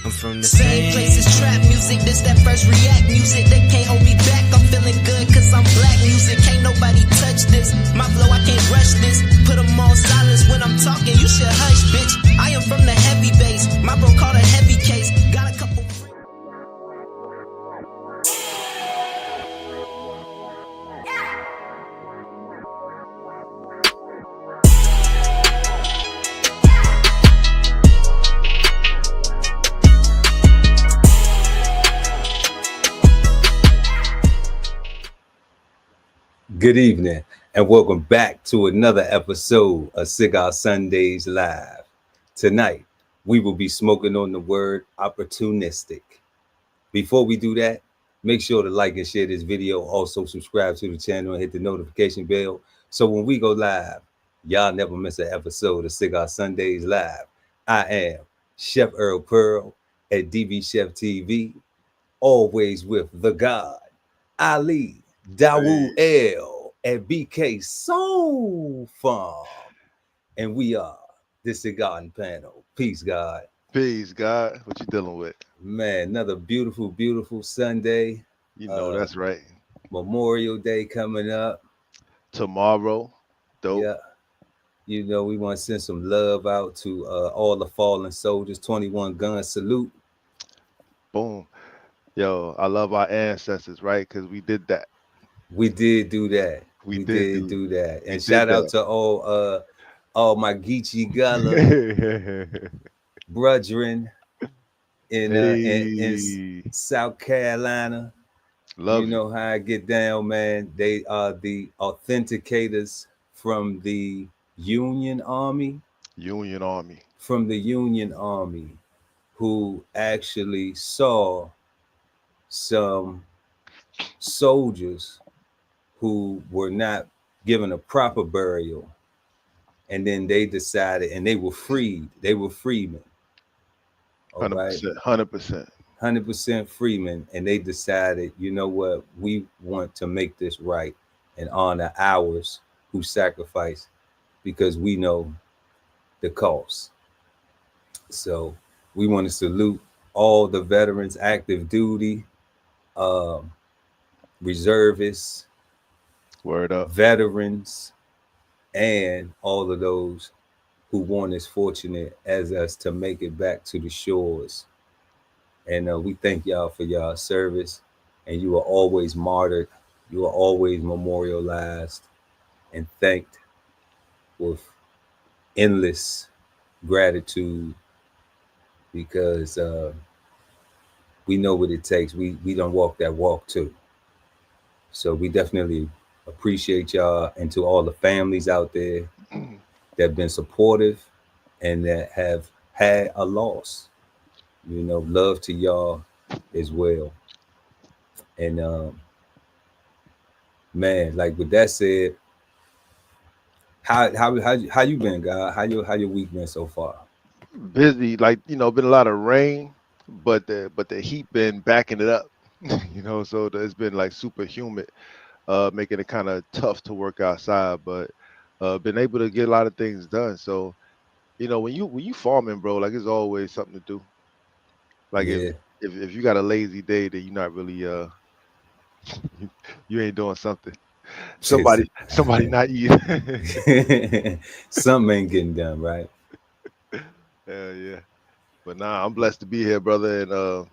I'm from the Same place as trap music, this that first react music. They can't hold me back, I'm feeling good cause I'm black music. Can't nobody touch this, my flow I can't rush this. Put them on silence when I'm talking, you should hush bitch. I am from the heavy bass, my bro called a heavy case. Got a couple Good evening, and welcome back to another episode of Cigar Sundays Live. Tonight, we will be smoking on the word opportunistic. Before we do that, make sure to like and share this video. Also, subscribe to the channel and hit the notification bell. So when we go live, y'all never miss an episode of Cigar Sundays Live. I am Chef Earl Pearl at DBCHEFTV, always with the God, Ali Dawood L at BK Soul Farm. And we are the Cigarden Panel. Peace, God. Peace, God. What you dealing with? Man, another beautiful, beautiful Sunday. You know that's right. Memorial Day coming up. Tomorrow. Dope. Yeah. You know, we want to send some love out to all the fallen soldiers. 21 gun salute. Boom. Yo, I love our ancestors, right? Because we did that. We did do that. We did do that. And shout out to all my Geechee Gullah brethren in South Carolina. You know how I get down, man. They are the authenticators from the Union Army. From the Union Army, who actually saw some soldiers who were not given a proper burial, and then they decided, and they were freed. They were freemen. 100%, 100% freemen, and they decided, you know what, we want to make this right and honor ours who sacrificed, because we know the cost. So we want to salute all the veterans, active duty, reservists, word up, veterans, and all of those who weren't as fortunate as us to make it back to the shores. And we thank y'all for y'all service. And you are always martyred. You are always memorialized and thanked with endless gratitude, because we know what it takes. We don't walk that walk too. So we definitely appreciate y'all, and to all the families out there that have been supportive and that have had a loss. You know, love to y'all as well. And man, like with that said, how you been, God? How your week been so far? Busy, like, you know, been a lot of rain, but the heat been backing it up. You know, so it's been like super humid, making it kind of tough to work outside, but been able to get a lot of things done. So, you know, when you farming, bro, like, it's always something to do. Like, if you got a lazy day, then you're not really you ain't doing something. Somebody not eating. Something ain't getting done, right? Yeah. But nah, I'm blessed to be here, brother,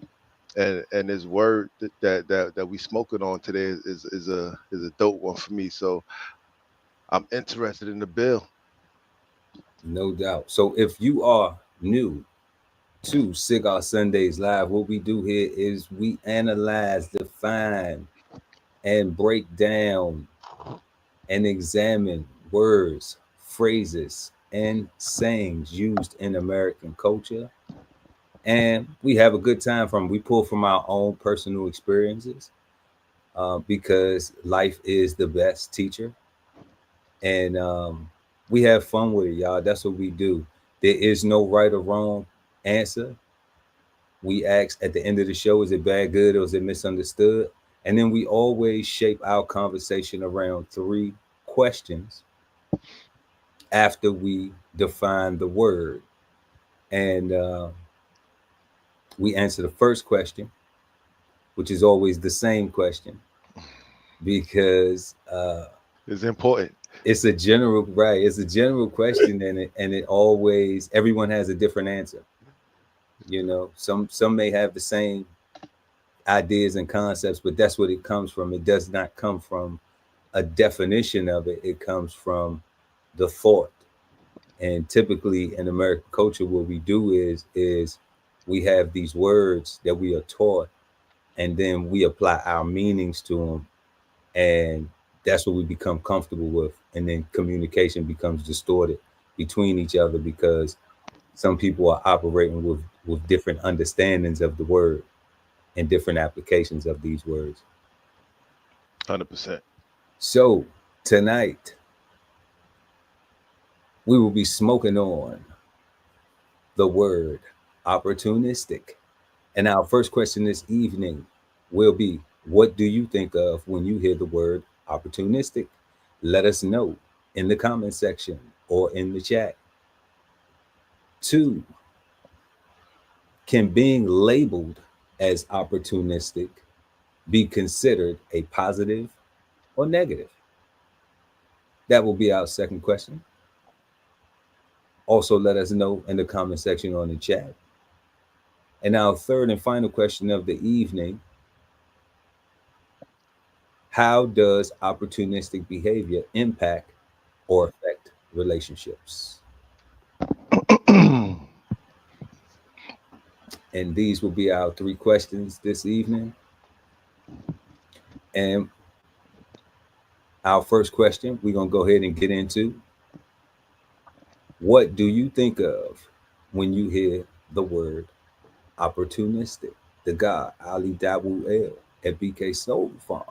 and this word that we smoking on today is a dope one for me. So I'm interested in the bill. No doubt. So if you are new to Cigar Sundays Live, what we do here is we analyze, define, and break down and examine words, phrases, and sayings used in American culture. And we have a good time we pull from our own personal experiences, because life is the best teacher. And we have fun with it, y'all. That's what we do. There is no right or wrong answer. We ask at the end of the show, is it bad, good, or is it misunderstood? And then we always shape our conversation around 3 questions after we define the word. And We answer the first question, which is always the same question, because It's important. it's a general, right. It's a general question, and it always, everyone has a different answer. Some may have the same ideas and concepts, but that's what it comes from. It does not come from a definition of it. It comes from the thought. And typically in American culture, what we do is we have these words that we are taught, and then we apply our meanings to them, and that's what we become comfortable with. And then communication becomes distorted between each other, because some people are operating with different understandings of the word and different applications of these words. 100%. So tonight we will be smoking on the word opportunistic. And our first question this evening will be, what do you think of when you hear the word opportunistic? Let us know in the comment section or in the chat. 2, can being labeled as opportunistic be considered a positive or negative? That will be our second question. Also, let us know in the comment section or in the chat. And our third and final question of the evening: how does opportunistic behavior impact or affect relationships? And these will be our 3 questions this evening. And our first question, we're going to go ahead and get into: what do you think of when you hear the word opportunistic? The guy, Ali Dawu El at BK Soul Farm.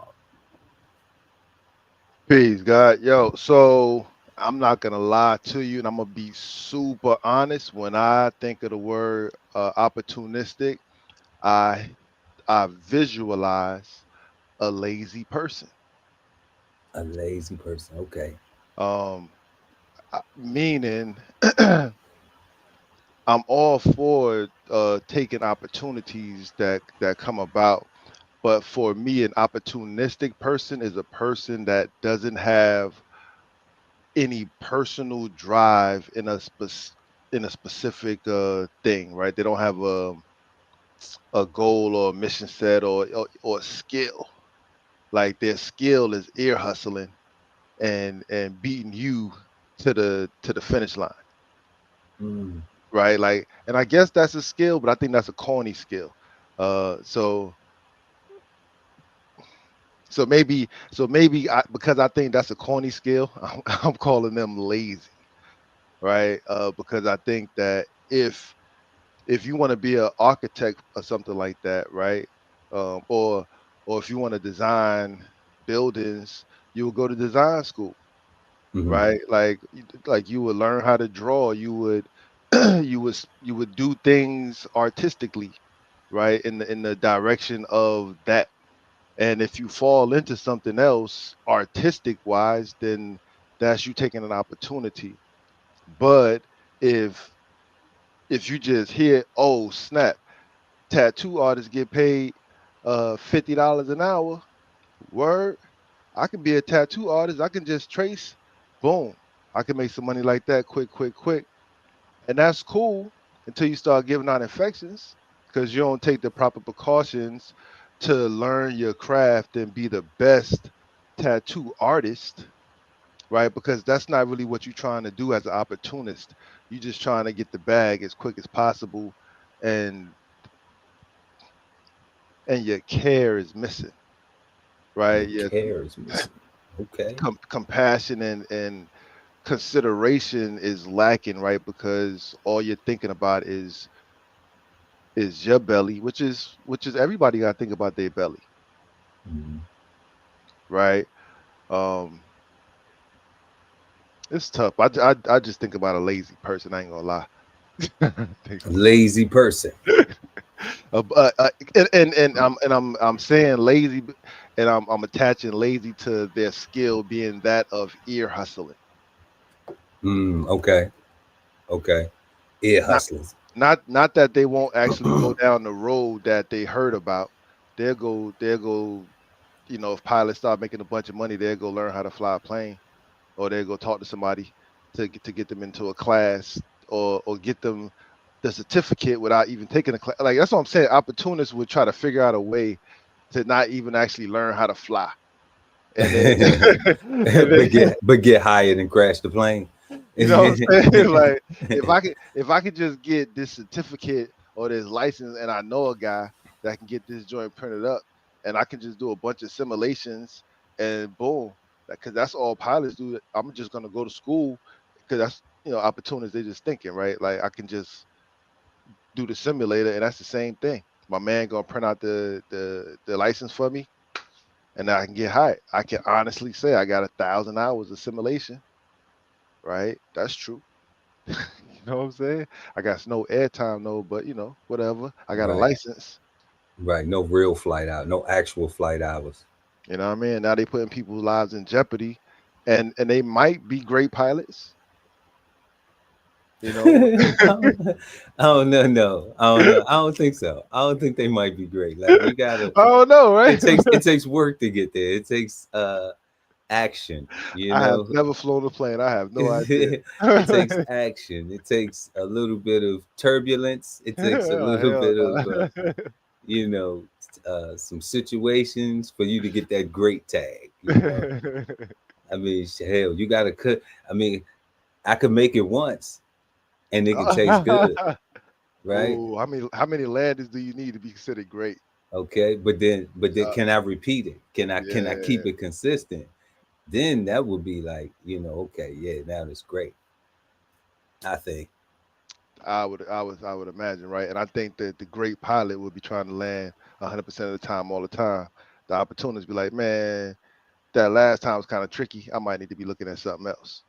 Peace, God. Yo, so I'm not gonna lie to you, and I'm gonna be super honest. When I think of the word opportunistic, I I visualize a lazy person. A lazy person. Okay. Um, Meaning, I'm all for taking opportunities that come about. But for me, an opportunistic person is a person that doesn't have any personal drive in in a specific thing, right? They don't have a goal or a mission set or a skill. Like their skill is ear hustling and beating you to the finish line, Mm, right? Like, and I guess that's a skill, but I think that's a corny skill. So because I think that's a corny skill, I'm calling them lazy, right? Because I think that if you want to be an architect or something like that, right? Um, or or if you want to design buildings, you would go to design school, mm-hmm. right? Like you would learn how to draw. You would you would do things artistically, right? In the direction of that. And if you fall into something else artistic wise, then that's you taking an opportunity. But if if you just hear, oh snap, tattoo artists get paid $50 an hour. Word, I can be a tattoo artist. I can just trace, boom. I can make some money like that quick, quick, quick. And that's cool until you start giving out infections because you don't take the proper precautions to learn your craft and be the best tattoo artist, right? Because that's not really what you're trying to do as an opportunist. You're just trying to get the bag as quick as possible and your care is missing, Your right? Yeah, care is missing. Okay. compassion and consideration is lacking, right? Because all you're thinking about is your belly, which is everybody got to think about their belly, Mm-hmm. right? Um, it's tough. I just think about a lazy person. I ain't gonna lie. Think- Lazy person. I'm saying lazy, and I'm attaching lazy to their skill being that of ear hustling. Okay. Okay. Ear Not hustlers. Not that they won't actually go down the road that they heard about. They'll go. You know, if pilots start making a bunch of money, they'll go learn how to fly a plane, or they'll go talk to somebody to get them into a class, or get them the certificate without even taking a class. Like that's what I'm saying. Opportunists would try to figure out a way to not even actually learn how to fly, and then and then but get hired and crash the plane. you know what I'm saying? Like if I could just get this certificate or this license, and I know a guy that can get this joint printed up, and I can just do a bunch of simulations, and boom, because that's all pilots do. I'm just gonna go to school because that's opportunities. They just thinking right. Like I can just do the simulator, and that's the same thing. My man gonna print out the license for me, and I can get hired. I can honestly say I got 1,000 hours of simulation. Right, that's true. You know what I'm saying? I got no airtime, no, but whatever. I got a Right, license. right. No real flight out, no actual flight hours. You know what I mean? Now they putting people's lives in jeopardy, and they might be great pilots. You know, Oh no, no, I don't know. I don't think so. I don't think they might be great. Like you gotta. I don't know, right? It takes work to get there. It takes action. You I have know, never flown a plane. I have no idea. it takes action. It takes a little bit of turbulence. It takes a little Hell bit of no. you know, some situations for you to get that great tag. You know, I mean, hell, you gotta cut. I mean, I could make it once, and it can taste good, right? Oh, how many landings do you need to be considered great? Okay, but then, Uh, can I repeat it? Can I keep yeah, it consistent? Then that would be like, okay, yeah, now that's great. I think. I would imagine, right? And I think that the great pilot would be trying to land 100% of the time, all the time. The opportunities be like, man, that last time was kind of tricky. I might need to be looking at something else.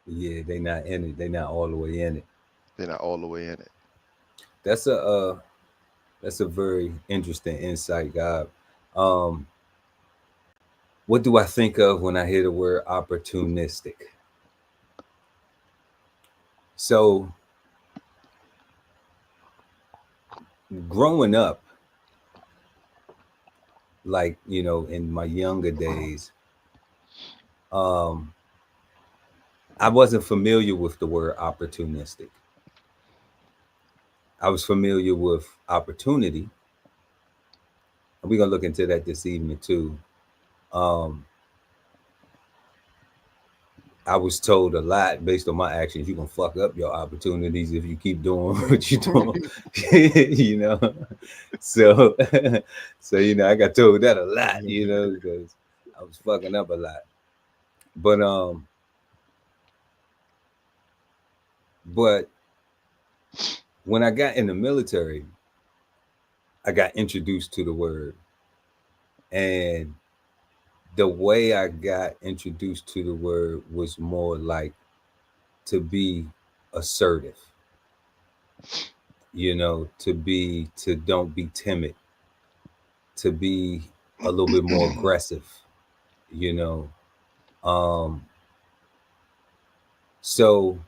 Yeah, they not in it. They not all the way in it. They're not all the way in it. That's a very interesting insight, God. Um, what do I think of when I hear the word opportunistic? So growing up, like in my younger days, um, I wasn't familiar with the word opportunistic. I was familiar with opportunity. And we're gonna look into that this evening too. Um, I was told a lot based on my actions. You're gonna fuck up your opportunities if you keep doing what you're doing, you know. So, so I got told that a lot, because I was fucking up a lot. But but when I got in the military, I got introduced to the word, and the way I got introduced to the word was more like to be assertive, to don't be timid, to be a little bit more aggressive, you know. Um so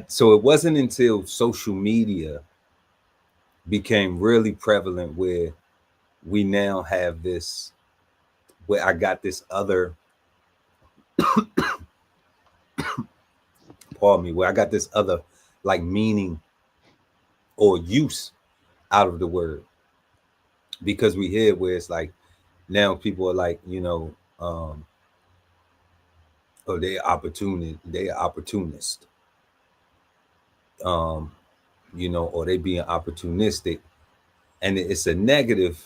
so it wasn't until social media became really prevalent where we now have this, where I got this other, pardon me, where I got this other like meaning or use out of the word, because we hear where it's like now people are like, oh, they're opportunist, um, or they being opportunistic, and it's a negative,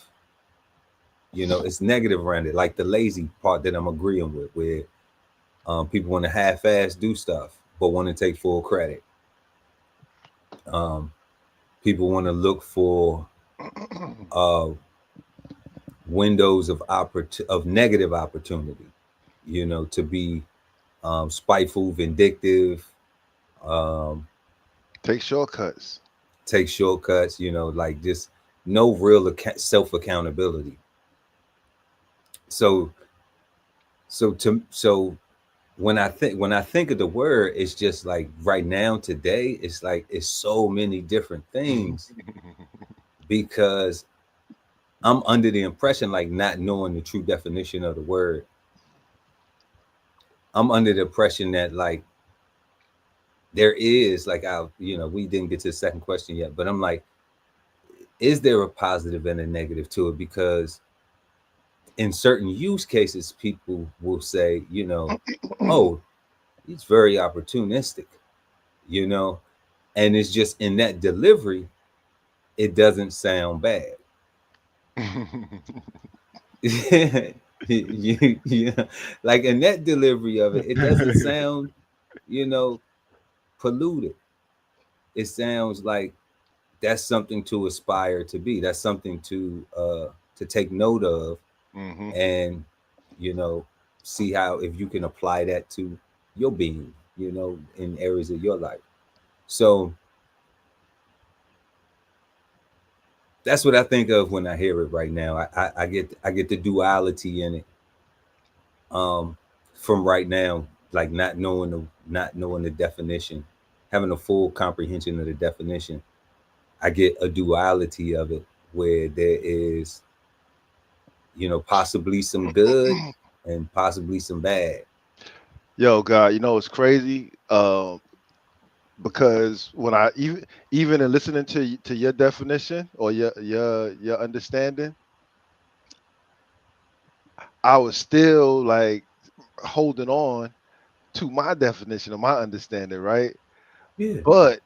it's negative around it, like the lazy part that I'm agreeing with, where people want to half-ass do stuff but want to take full credit. Um, People want to look for uh, windows of negative opportunity, to be spiteful, vindictive, um, Take shortcuts. take shortcuts, like just no real self accountability. So when I think of the word, it's just like right now today, it's like it's so many different things because I'm under the impression, like not knowing the true definition of the word. I'm under the impression that like there is like we didn't get to the second question yet, but I'm like, is there a positive and a negative to it? Because in certain use cases, people will say, oh, he's very opportunistic, you know, and it's just in that delivery, it doesn't sound bad. you like in that delivery of it, it doesn't sound, you know, polluted. It sounds like that's something to aspire to be. That's something to take note of, Hmm. and you know, see how if you can apply that to your being, in areas of your life. So that's what I think of when I hear it right now. I get the duality in it, um, from right now, like not knowing the definition, having a full comprehension of the definition. I get a duality of it where there is, possibly some good and possibly some bad. Yo, God, it's crazy. Because when I even in listening to your definition or your understanding, I was still like holding on to my definition of my understanding, right? Yeah. But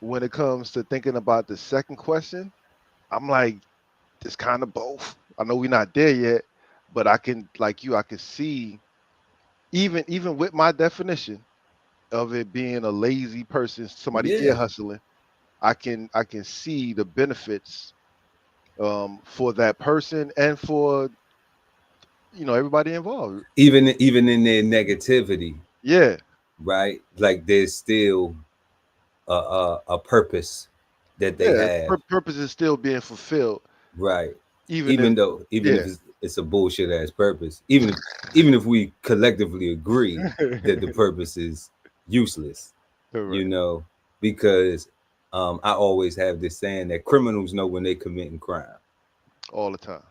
when it comes to thinking about the second question, I'm like, it's kind of both. I know we're not there yet, but I can, like you, I can see even with my definition of it being a lazy person, somebody ear Yeah. hustling, I can see the benefits for that person and for everybody involved. Even in their negativity, Yeah, right? Like there's still a purpose that they yeah. have, Purpose is still being fulfilled, right? even if Even if yeah. it's a bullshit ass purpose, even if we collectively agree that the purpose is useless, you Correct. know, because I always have this saying that criminals know when they committing crime, All the time.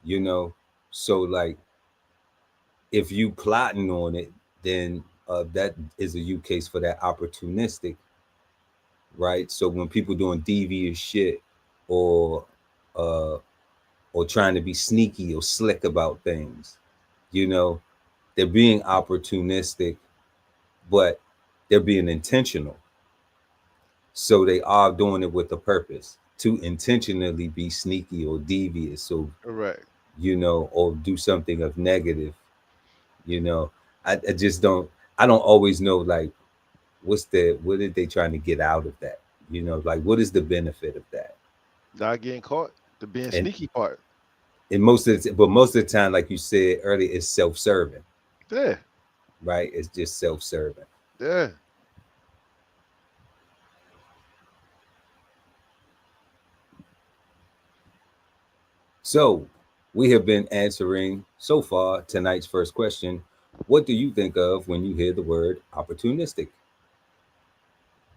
you know. So like if you plotting on it, then that is a use case for that opportunistic, right? So when people doing devious shit or uh or trying to be sneaky or slick about things, you know, they're being opportunistic, but they're being intentional. So they are doing it with a purpose to intentionally be sneaky or devious. So, Correct. or do something of negative, you know. I just I don't always know like what are they trying to get out of that? Like what is the benefit of that? Not getting caught. The being And sneaky part. most of the time, like you said earlier, it's self-serving, Yeah. right? It's just self-serving. Yeah. So we have been answering so far tonight's first question. What do you think of when you hear the word opportunistic?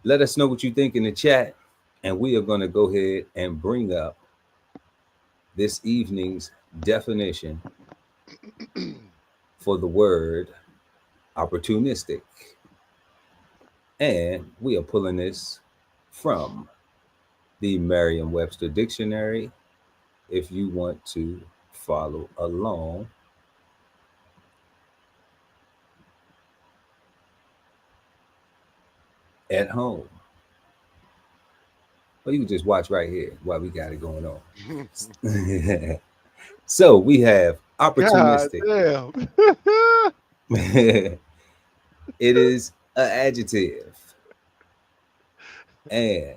Let us know what you think in the chat, and we are going to go ahead and bring up this evening's definition for the word opportunistic. And we are pulling this from the Merriam Webster Dictionary. If you want to follow along at home, or you can just watch right here while we got it going on. So we have God opportunistic. damn. It is an adjective, and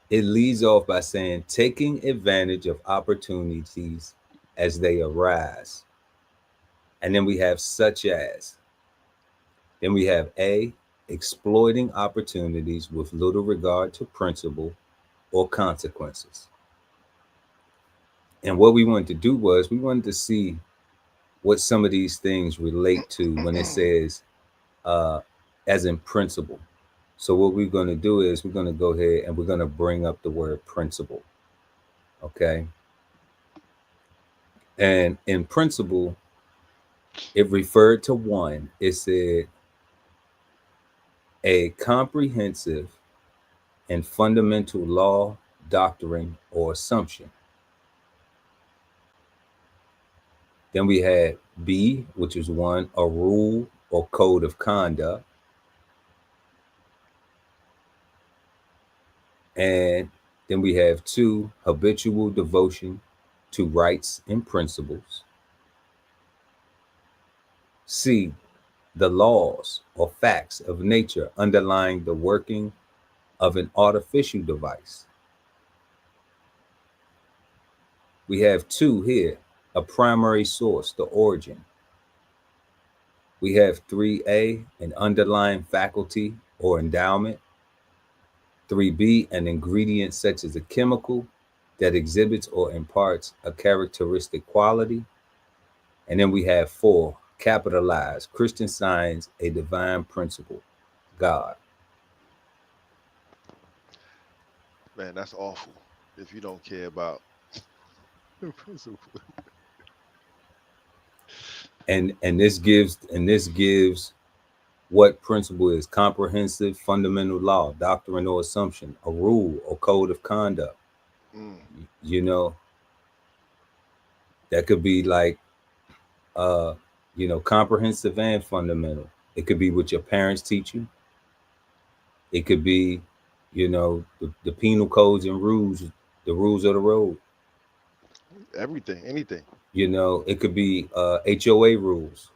it leads off by saying taking advantage of opportunities as they arise. And then we have such as. Then we have A, exploiting opportunities with little regard to principle or consequences. And what we wanted to do was we wanted to see what some of these things relate to when it says as in principle. So what we're going to do is we're going to go ahead and we're going to bring up the word principle. Okay. And in principle, it referred to one. It said a comprehensive and fundamental law, doctrine, or assumption. Then we had B, which is one, a rule or code of conduct. And then we have two, habitual devotion to rights and principles. C, the laws or facts of nature underlying the working of an artificial device. We have two here, a primary source, the origin. We have 3A, an underlying faculty or endowment. 3B, an ingredient such as a chemical that exhibits or imparts a characteristic quality. And then we have 4, capitalized, Christian Science, a divine principle, God. Man, that's awful if you don't care about the principle. And this gives what principle is: comprehensive, fundamental law, doctrine or assumption, a rule or code of conduct. You know, that could be like comprehensive and fundamental. It could be what your parents teach you. It could be, the penal codes and rules, the rules of the road. Everything, anything. It could be HOA rules.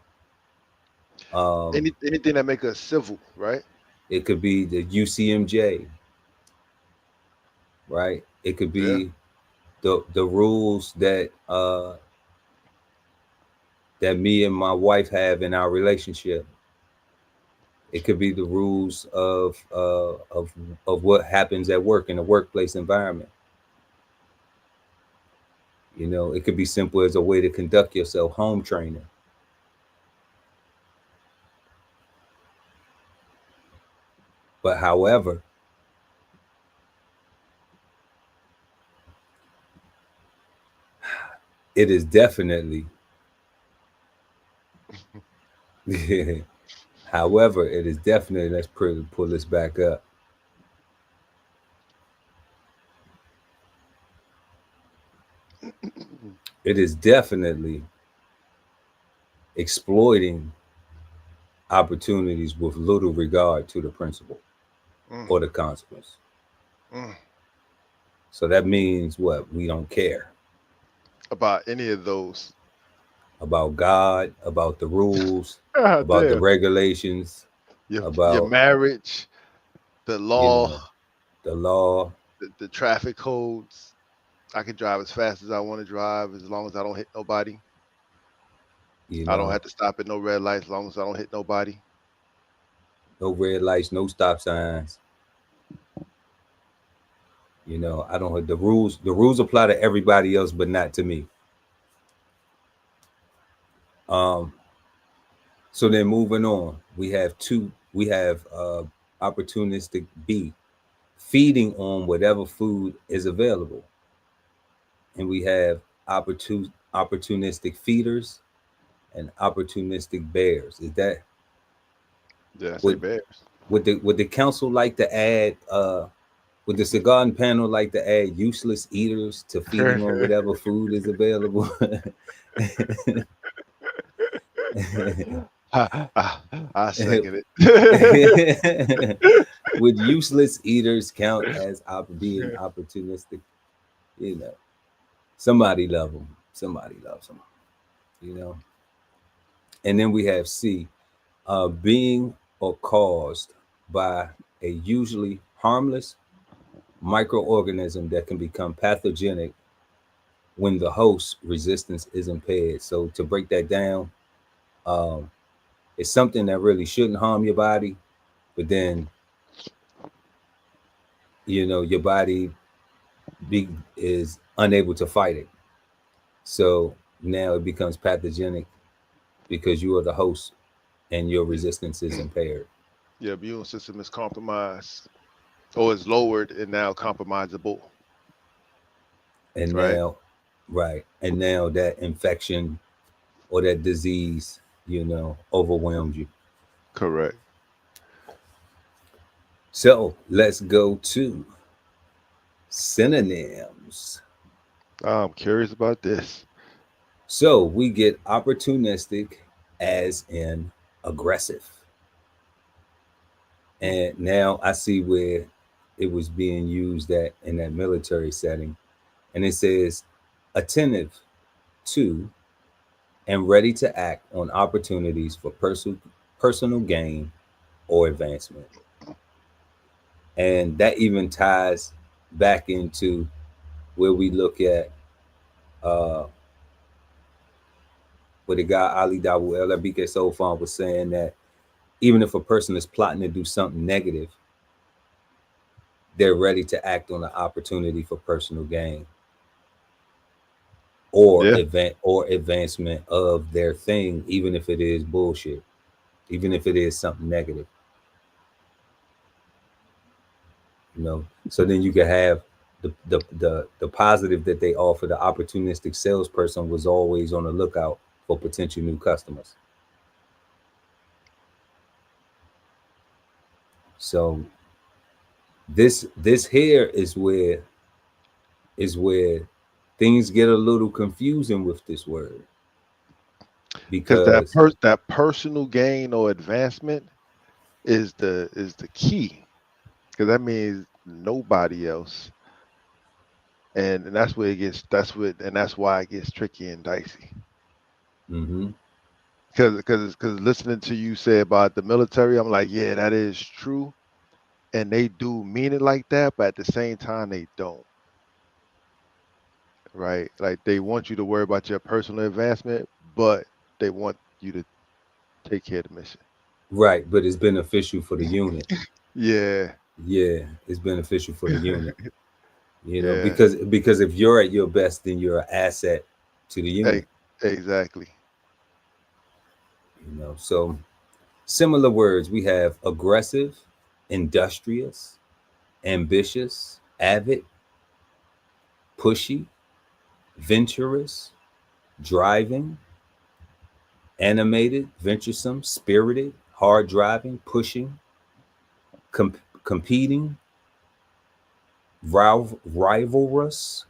Anything that make us civil, right? It could be the UCMJ, right? It could be the rules that that me and my wife have in our relationship. It could be the rules of what happens at work in the workplace environment. It could be simple as a way to conduct yourself, home training. But however, it is definitely however, it is definitely, let's pull this back up. It is definitely exploiting opportunities with little regard to the principle or the consequence. So that means what? We don't care about any of those. About God, about the rules, about the regulations, about your marriage, the law, the traffic codes. I can drive as fast as I want to drive as long as I don't hit nobody. I don't have to stop at no red lights as long as I don't hit nobody. No red lights, no stop signs. I don't have the rules. The rules apply to everybody else, but not to me. So then moving on, we have opportunistic B, feeding on whatever food is available. And we have opportunistic feeders and opportunistic bears. Is that? Yeah, I say bears. Would the council like to add? Would the Cigarden Panel like to add useless eaters to feeding on whatever food is available? I second it. Would useless eaters count as being opportunistic? Somebody love them. Somebody loves them. And then we have C, being or caused by a usually harmless microorganism that can become pathogenic when the host resistance is impaired. So to break that down, it's something that really shouldn't harm your body, but then your body is unable to fight it. So now it becomes pathogenic because you are the host and your resistance is impaired. Your immune system is compromised or is lowered and now compromisable. And Right. now, right. And now that infection or that disease, overwhelmed you. Correct. So let's go to synonyms. I'm curious about this. So we get opportunistic as in aggressive. Hmm. And now I see where it was being used at in that military setting. And it says attentive to and ready to act on opportunities for personal gain or advancement. And that even ties back into where we look at uh, where the guy Ali Dawu El BK Soulfon was saying that even if a person is plotting to do something negative, they're ready to act on the opportunity for personal gain or Yeah. advancement of their thing, even if it is bullshit, even if it is something negative. So then you can have the positive that they offer. The opportunistic salesperson was always on the lookout for potential new customers. So this here is where things get a little confusing with this word, Because because that personal gain or advancement is the key. Because that means nobody else. And that's where it gets that's why it gets tricky and dicey. hmm Because listening to you say about the military, I'm like, yeah, that is true. And they do mean it like that, but at the same time they don't. Right? Like they want you to worry about your personal advancement, but they want you to take care of the mission. right, but it's beneficial for the unit. Yeah. Yeah, it's beneficial for the unit. Yeah. Because if you're at your best, then you're an asset to the Hey, unit. exactly. So similar words we have aggressive, industrious, ambitious, avid, pushy, venturous, driving, animated, venturesome, spirited, hard driving, pushing, competing, rivalrous,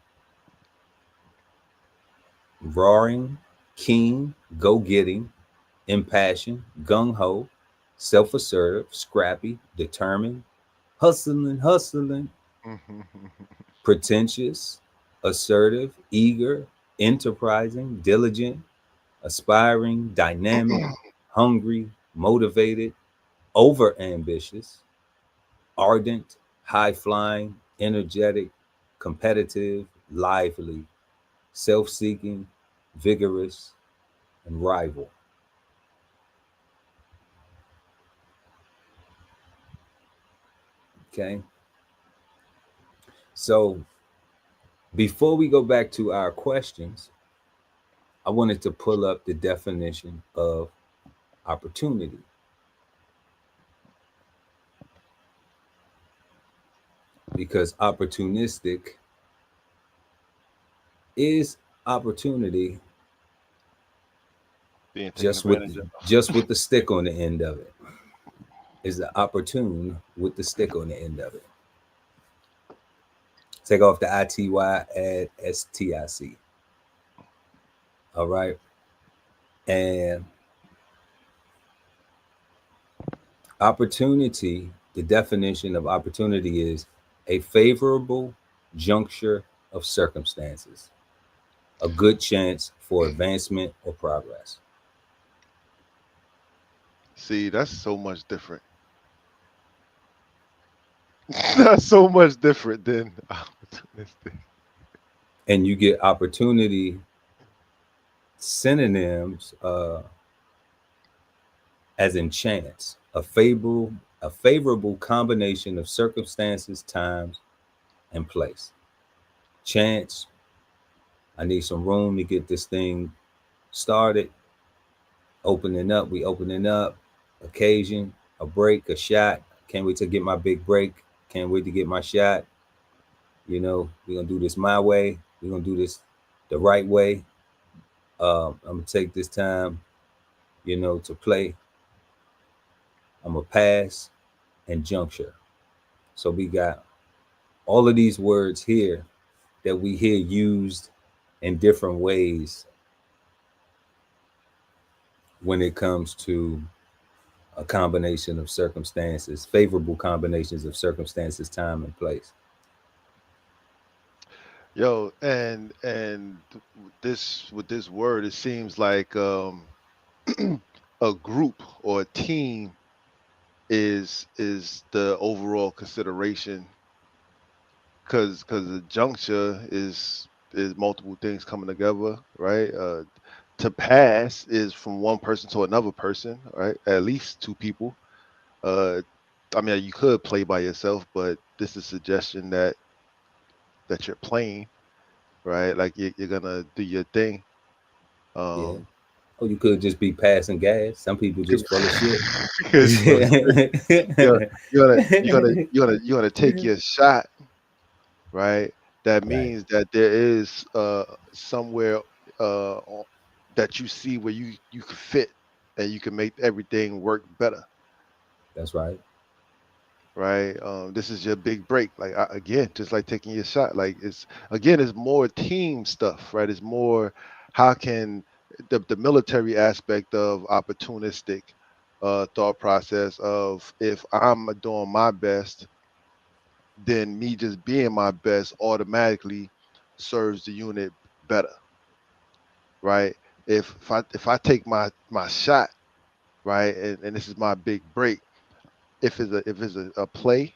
roaring, keen, go getting, impassioned, gung ho, self assertive, scrappy, determined, hustling, pretentious, assertive, eager, enterprising, diligent, aspiring, dynamic, hungry, motivated, over ambitious, ardent, high flying, energetic, competitive, lively, self seeking, vigorous, and rival. Okay. So before we go back to our questions, I wanted to pull up the definition of opportunity, because opportunistic is opportunity Being taken just with advantage of. just with the stick on the end of it. Is the opportune with the stick on the end of it. Take off the ity, add stic. All right. And opportunity, the definition of opportunity is a favorable juncture of circumstances, a good chance for advancement or progress. See, that's so much different. That's so much different than opportunistic. And you get opportunity synonyms as in chance, a favorable combination of circumstances, times, and place. Chance, I need some room to get this thing started. opening up. We opening up. Occasion, a break, a shot. Can't wait to get my big break. Can't wait to get my shot. We're gonna do this my way. We're gonna do this the right way. I'm gonna take this time, to play. I'm gonna pass and juncture. So we got all of these words here that we hear used in different ways when it comes to a combination of circumstances, favorable combinations of circumstances, time, and place. Yo, and this with this word, it seems like a group or a team is the overall consideration, because the juncture is multiple things coming together, right? To pass is from one person to another person, right? At least two people. Uh, I mean, you could play by yourself, but this is a suggestion that you're playing, right? Like you're gonna do your thing. Yeah. Um, Or you could just be passing gas. Some people just full of shit. it's full of shit. You're gonna take your shot, right? That Right. means that there is somewhere that you see where you can fit and you can make everything work better, That's right. right? This is your big break. Like again, just like taking your shot. Like it's more team stuff, right? It's more how can the military aspect of opportunistic thought process of if I'm doing my best, then me just being my best automatically serves the unit better, right? If I take my shot, right, and this is my big break, if it's a play,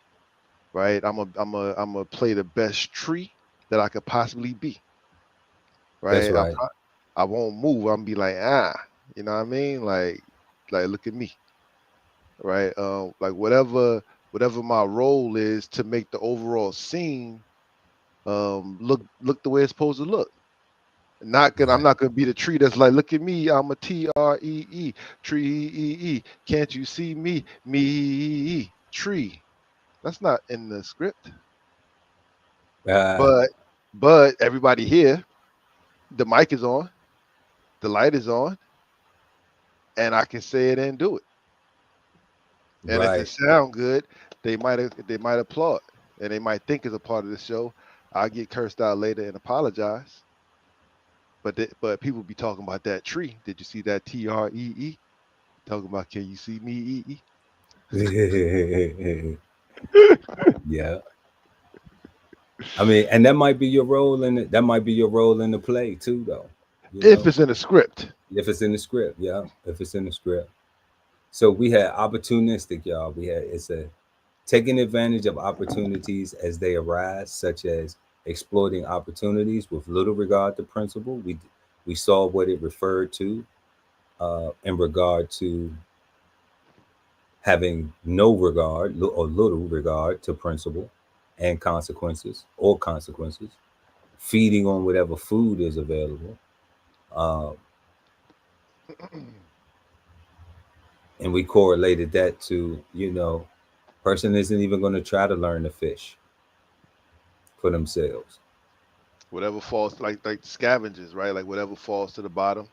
right, I'm a play the best tree that I could possibly be, That's right? right. I won't move. I'm be like, you know what I mean? Like look at me, right? Like whatever my role is to make the overall scene look the way it's supposed to look. I'm Right. not gonna be the tree that's like, look at me, I'm a TREE, tree. Can't you see me, tree? That's not in the script. Uh, But everybody here, the mic is on, the light is on, and I can say it and do it. And if it right. sound good, they might applaud, and they might think it's a part of the show. I'll get cursed out later and apologize. But people be talking about that tree. Did you see that TREE? Talking about, can you see me? Yeah. I mean, and that might be your role in it. That might be your role in the play too, though. You If know, it's in a script. if it's in the script, yeah. If it's in the script. So we had opportunistic, y'all. It's a taking advantage of opportunities as they arise, such as exploiting opportunities with little regard to principle. We saw what it referred to in regard to having no regard or little regard to principle and consequences, feeding on whatever food is available. Uh, and we correlated that to, person isn't even going to try to learn to fish for themselves. Whatever falls, like scavengers, right? Like whatever falls to the bottom,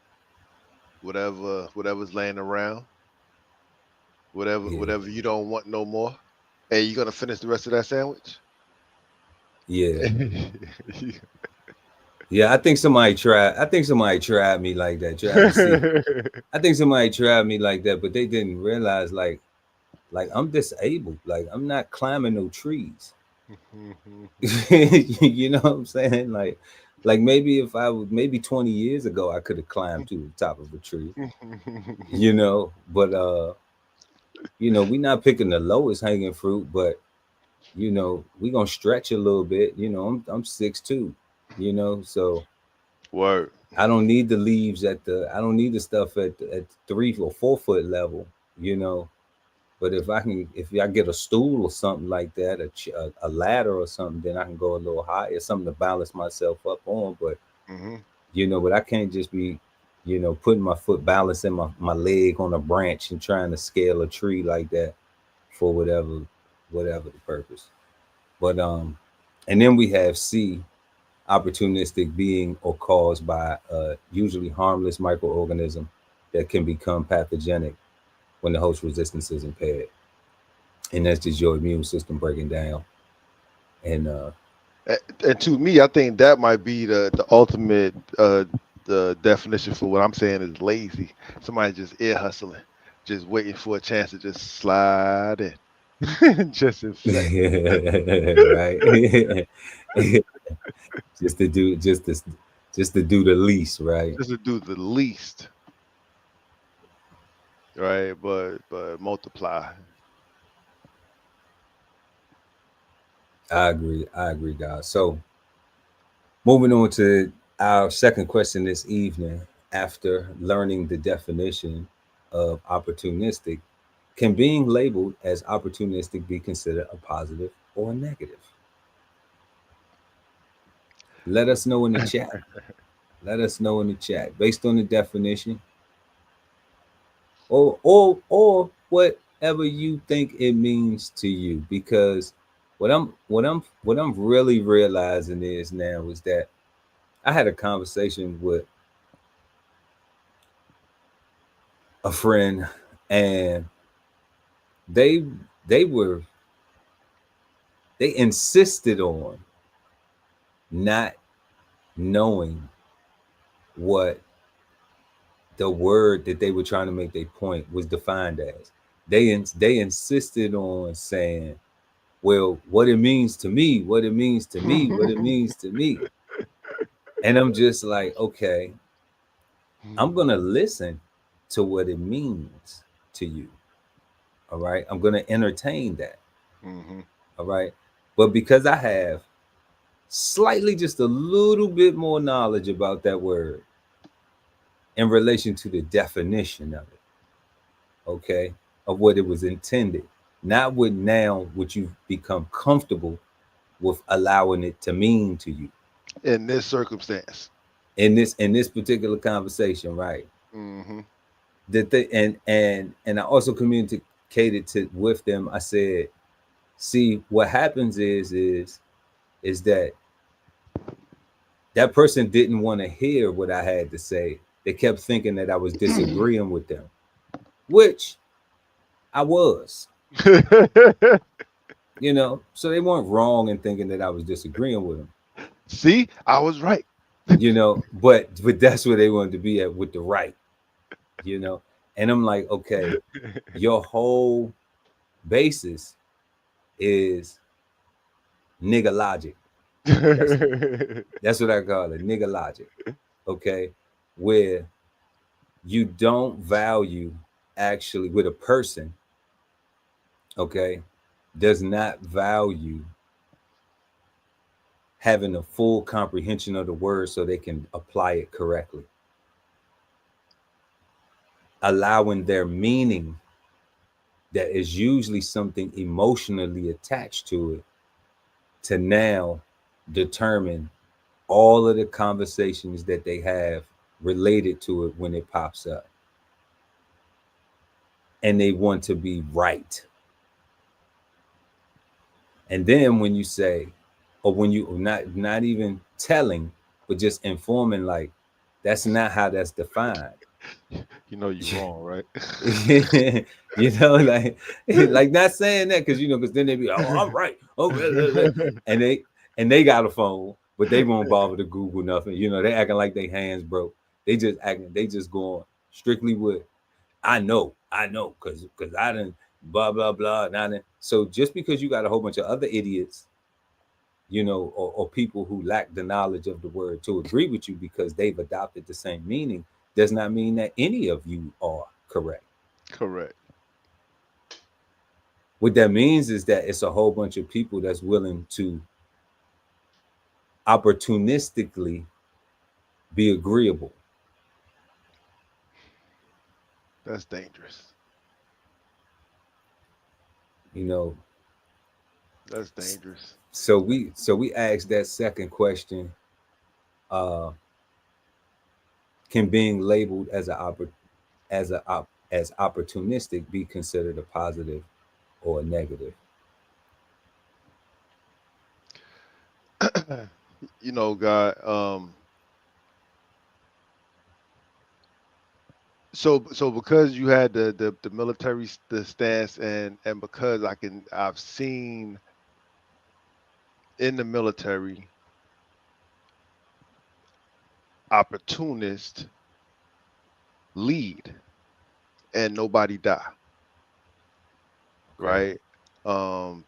whatever's laying around, Yeah. whatever you don't want no more. Hey, you gonna finish the rest of that sandwich? Yeah. Yeah. I think somebody tried me like that, tried to see. I think somebody tried me like that, but they didn't realize like I'm disabled. Like I'm not climbing no trees. You know what I'm saying? Like maybe if I was maybe 20 years ago I could have climbed to the top of a tree, but we're not picking the lowest hanging fruit, but we gonna stretch a little bit. I'm 6'2", so Word. I don't need the stuff at 3 or 4 foot level, you know. But if I get a stool or something like that, a ladder or something, then I can go a little higher, something to balance myself up on. But Hmm. but I can't just be. you know, putting my foot, balancing my leg on a branch and trying to scale a tree like that for whatever the purpose. But and then we have C, opportunistic, being or caused by a usually harmless microorganism that can become pathogenic when the host resistance is impaired. And that's just your immune system breaking down. And And to me, I think that might be the ultimate the definition for what I'm saying is lazy. Somebody just ear hustling, just waiting for a chance to just slide in, just infect. right. just to do just to do the least, right? Just to do the least, right? But multiply. I agree, guys. So moving on to our second question this evening, after learning the definition of opportunistic, can being labeled as opportunistic be considered a positive or a negative? Let us know in the chat. Let us know in the chat based on the definition, or whatever you think it means to you. Because what I'm really realizing is now is that I had a conversation with a friend, and they they were they insisted on not knowing what the word that they were trying to make their point was defined as. They insisted on saying, well, what it means to me, what it means to me, what it means to me. And I'm just like, okay, I'm gonna listen to what it means to you. All right. I'm gonna entertain that. Mm-hmm. All right. But because I have slightly just a little bit more knowledge about that word in relation to the definition of it, okay, of what it was intended, not what now what you've become comfortable with allowing it to mean to you In this circumstance. in this particular conversation, right? Mm-hmm. That they and I also communicated to with them. I said, see, what happens is that that person didn't want to hear what I had to say. They kept thinking that I was disagreeing with them, which I was, you know. So they weren't wrong in thinking that I was disagreeing with them, See, I was right. you know. But that's where they wanted to be at with the right, you know. And I'm like, okay, your whole basis is nigga logic. That's that's what I call it, nigga logic. Okay, where you don't value actually with a person, okay, does not value having a full comprehension of the word so they can apply it correctly, allowing their meaning that is usually something emotionally attached to it to now determine all of the conversations that they have related to it when it pops up, and they want to be right. And then when you say, or when you not even telling, but just informing, like that's not how that's defined. You know you wrong, right? You know, like not saying that because you know, because then they be, oh, I'm right, oh, and they got a phone, but they won't bother to Google nothing. You know, they acting like they hands broke. They just going strictly with, I know, because I didn't blah blah blah. So just because you got a whole bunch of other idiots, you know, or people who lack the knowledge of the word to agree with you because they've adopted the same meaning, does not mean that any of you are correct. Correct. What that means is that it's a whole bunch of people that's willing to opportunistically be agreeable. That's dangerous. You know, That's dangerous. so we asked that second question. Uh, Can being labeled as as opportunistic be considered a positive or a negative? God. So because you had the military the stance, and because I've seen in the military opportunists lead and nobody die, Okay. right? Um,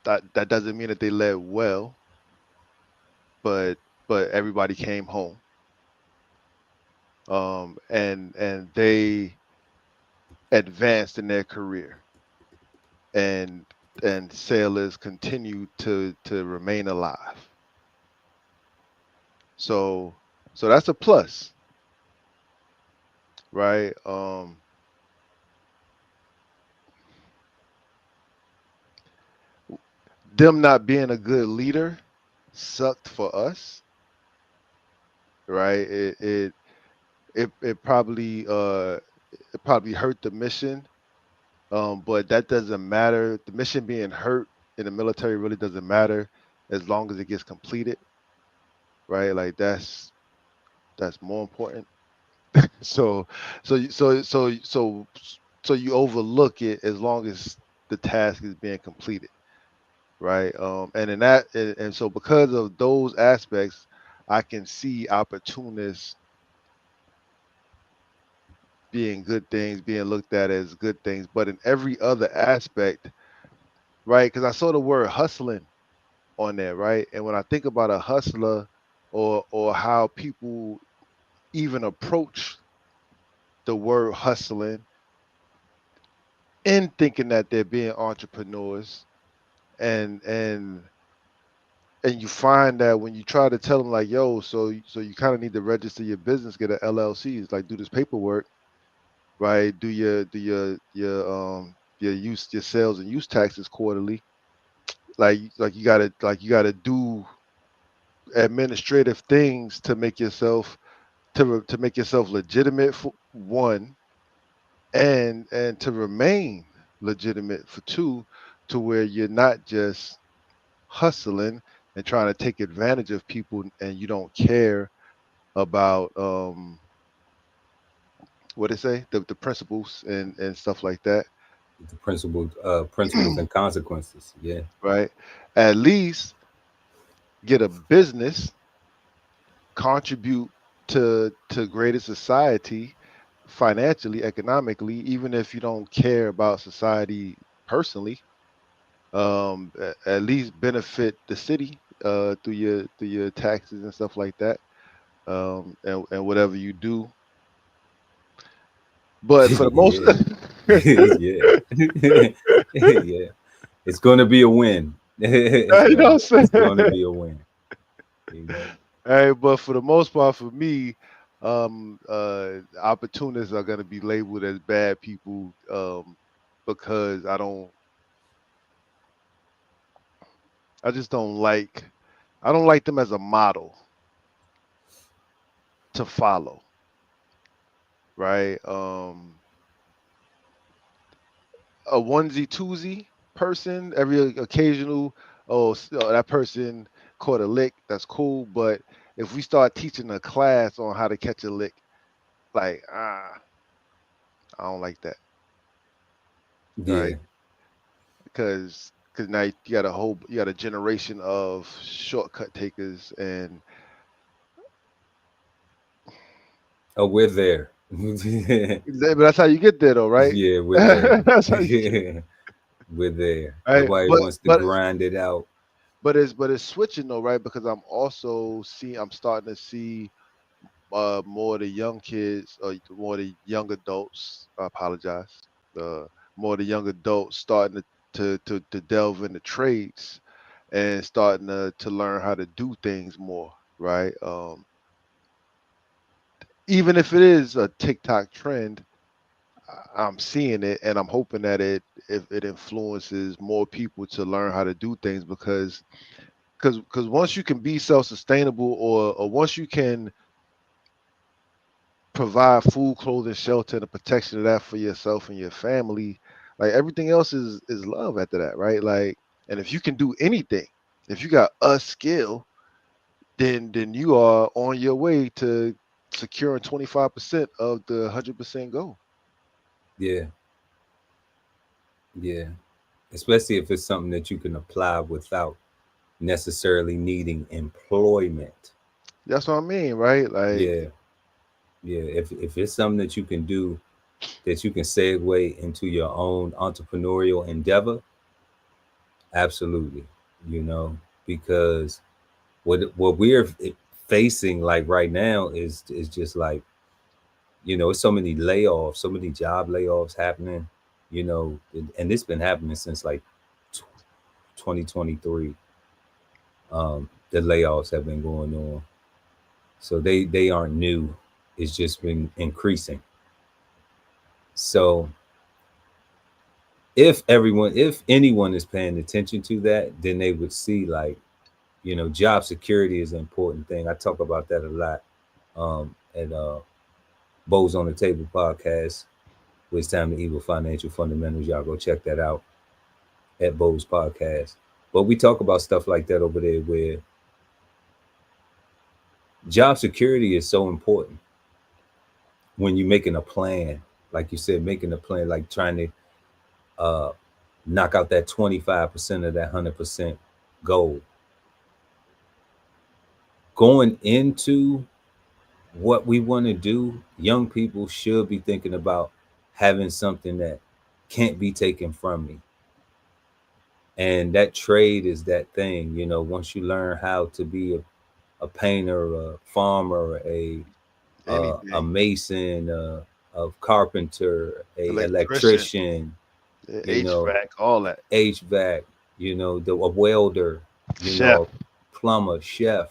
that doesn't mean that they led well, but everybody came home, and they advanced in their career, and sailors continue to remain alive. So that's a plus, right? Them not being a good leader sucked for us, right? It probably hurt the mission, but that doesn't matter. The mission being hurt in the military really doesn't matter as long as it gets completed, right? Like that's more important. So so you overlook it as long as the task is being completed, right? And in that, and so because of those aspects, I can see opportunists being good things, being looked at as good things, but in every other aspect, right? Because I saw the word hustling on there, right? And when I think about a hustler, or how people even approach the word hustling in thinking that they're being entrepreneurs, and you find that when you try to tell them like, yo, so you kind of need to register your business, get an LLC, it's like do this paperwork, right? Do your use your sales and use taxes quarterly. You gotta do administrative things to make yourself to make yourself legitimate for one, and to remain legitimate for two, to where you're not just hustling and trying to take advantage of people, and you don't care about what they say, the principles and stuff like that. The principles and consequences. Yeah. Right? At least get a business, contribute to greater society financially, economically, even if you don't care about society personally. At least benefit the city through your taxes and stuff like that, and whatever you do. But for the most, Yeah. Yeah. Yeah. It's gonna be a win. you know what I'm It's gonna saying? be a win. You know. Hey, but for the most part, for me, opportunists are going to be labeled as bad people, because I just I don't like them as a model to follow, right? A onesie twosie person, every occasional, that person caught a lick, that's cool. But if we start teaching a class on how to catch a lick, like, I don't like that, Yeah. right? Because now you got you got a generation of shortcut takers, and Oh, we're there. Yeah, but that's how you get there, though, right? we're there. That's how you get, We're there. right? Nobody wants to But grind it out. it's switching though, right? Because I'm starting to see more of the young kids, or more of the young adults. I apologize. Uh, More of the young adults starting to delve into trades, and starting to learn how to do things more, right? Even if it is a TikTok trend, I'm seeing it, and I'm hoping that if it influences more people to learn how to do things, because once you can be self-sustainable, or once you can provide food, clothing, shelter, and the protection of that for yourself and your family, like everything else is love after that, right? Like, and if you can do anything, if you got a skill, then you are on your way to securing 25% of the 100% goal. Yeah, yeah. Especially if it's something that you can apply without necessarily needing employment. That's what I mean, right? Like, Yeah, yeah. If it's something that you can do, that you can segue into your own entrepreneurial endeavor, absolutely. You know, because what we're facing like right now is just like, you know, it's so many layoffs, so many job layoffs happening, you know, and it's been happening since like 2023. The layoffs have been going on, so they aren't new. It's just been increasing. So if anyone is paying attention to that, then they would see like, you know, job security is an important thing. I talk about that a lot at Bows on the Table podcast, with Time to Evil Financial Fundamentals. Y'all go check that out at Bows Podcast. But we talk about stuff like that over there, where job security is so important when you're making a plan. Like you said, making a plan, like trying to uh, knock out that 25% of that 100% goal. Going into what we want to do, young people should be thinking about having something that can't be taken from me. And that trade is that thing, you know, once you learn how to be a painter, a farmer, a anything, mason, a carpenter, a electrician, electrician, you know, HVAC, all that, HVAC, you know, a welder, you chef. know, a plumber, chef,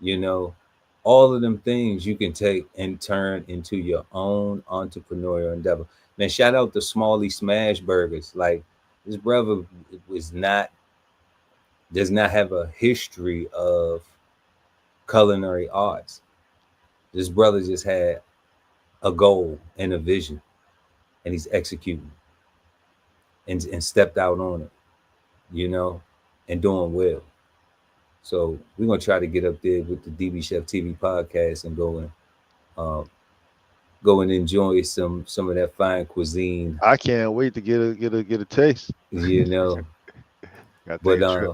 you know, all of them things you can take and turn into your own entrepreneurial endeavor. Man, shout out to Smalley Smash Burgers. Like, this brother was not does not have a history of culinary arts. This brother just had a goal and a vision, and he's executing and stepped out on it, you know, and doing well. So we're gonna try to get up there with the DB Chef TV podcast and um, go and enjoy some of that fine cuisine, I can't wait to get a taste. you know. Gotta take But a trip.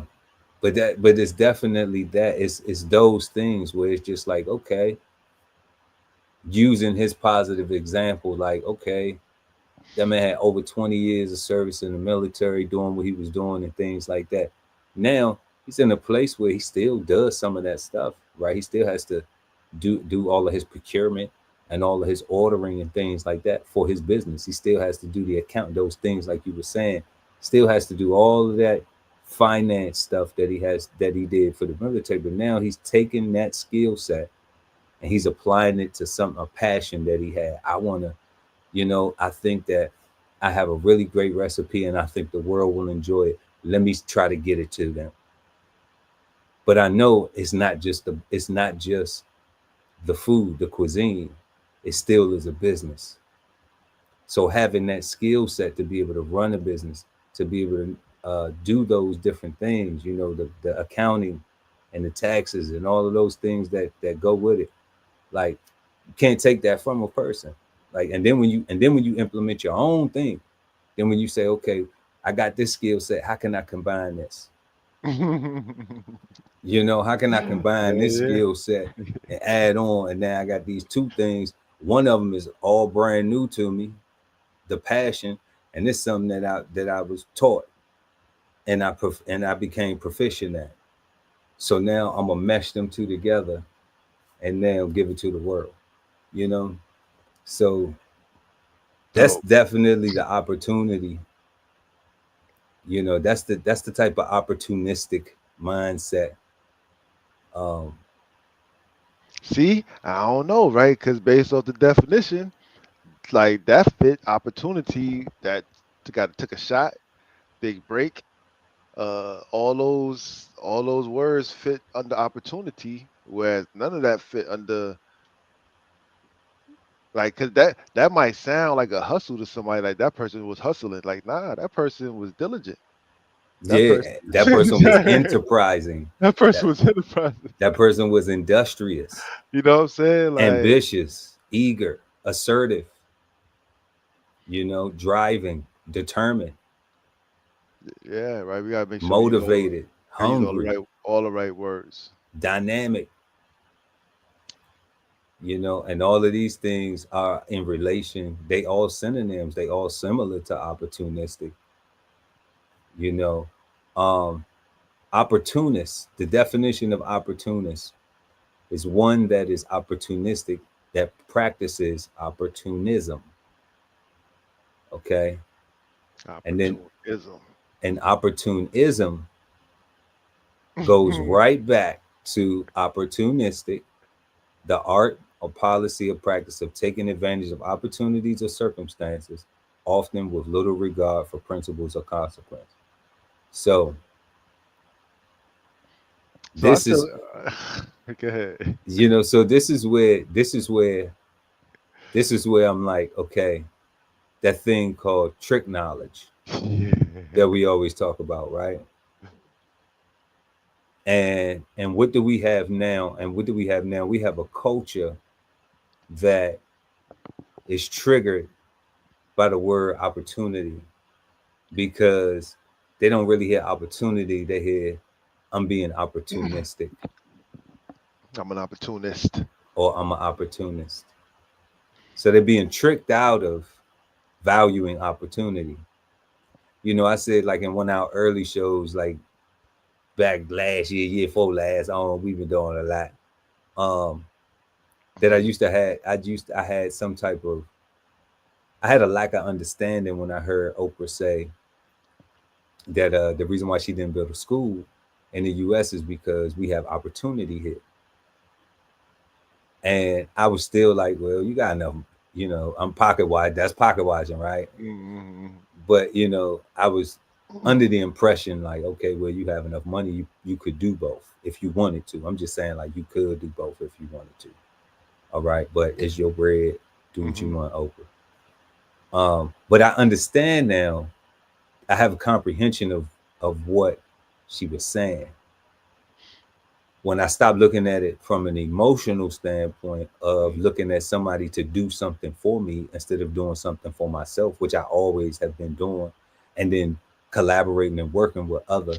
but it's definitely that it's those things where it's just like, okay, using his positive example, like, okay, that man had over 20 years of service in the military, doing what he was doing and things like that. Now he's in a place where he still does some of that stuff, right? He still has to do all of his procurement and all of his ordering and things like that for his business. He still has to do the account, those things like you were saying. Still has to do all of that finance stuff that he did for the military. But now he's taking that skill set and he's applying it to a passion that he had. I want to, you know, I think that I have a really great recipe and I think the world will enjoy it. Let me try to get it to them. But I know it's not just the food, the cuisine. It still is a business. So having that skill set to be able to run a business, to be able to do those different things, you know, the accounting and the taxes and all of those things that go with it. Like, you can't take that from a person. Like, and then when you implement your own thing, then when you say, okay, I got this skill set, how can I combine this? You know, how can I combine this Yeah, skill set and add on? And now I got these two things. One of them is all brand new to me, the passion, and it's something that I was taught and I became proficient at. So now I'm gonna mesh them two together and now give it to the world. You know, so that's dope. definitely the opportunity. You know, that's the type of opportunistic mindset. Um, See, I don't know, right? Because based off the definition, like that fit opportunity that got took a shot, big break. All those words fit under opportunity, whereas none of that fit under Like, cause that might sound like a hustle to somebody. Like that person was hustling. Like, nah, that person was diligent. That person, Yeah, that person was enterprising. that person That was enterprising. that person was industrious, You know what I'm saying? Like, ambitious, eager, assertive, driving, determined, yeah, right. We gotta make sure motivated, I use hungry, all the right words. dynamic, and all of these things are in relation. They all synonyms, they all similar to opportunistic, you know. Um, Opportunist, the definition of opportunist is one that is opportunistic, that practices opportunism. Okay. And then Opportunism. an opportunism goes right back to opportunistic, the art or policy or practice of taking advantage of opportunities or circumstances, often with little regard for principles or consequence. So So I this feel. is, Go ahead. so this is where I'm like, okay, that thing called trick knowledge Yeah. that we always talk about, right? And what do we have now? And what do we have now? We have a culture that is triggered by the word opportunity, because they don't really hear opportunity. They hear I'm being opportunistic, I'm an opportunist. or I'm an opportunist. So they're being tricked out of valuing opportunity. I said, like, in one of our early shows, like back last year before last, we've been doing a lot. That I had some type of, I had a lack of understanding when I heard Oprah say that the reason why she didn't build a school in the U.S. is because we have opportunity here. And I was still like, well, you got enough, I'm pocket watch. That's pocket watching, right? Mm-hmm. But I was under the impression, like, okay, well, you have enough money, you could do both if you wanted to. I'm just saying, like, you could do both if you wanted to. All right, but it's your bread. Do what you Mm-hmm. want, Oprah. But I understand now. I have a comprehension of what she was saying when I stopped looking at it from an emotional standpoint of looking at somebody to do something for me instead of doing something for myself, which I always have been doing, and then collaborating and working with other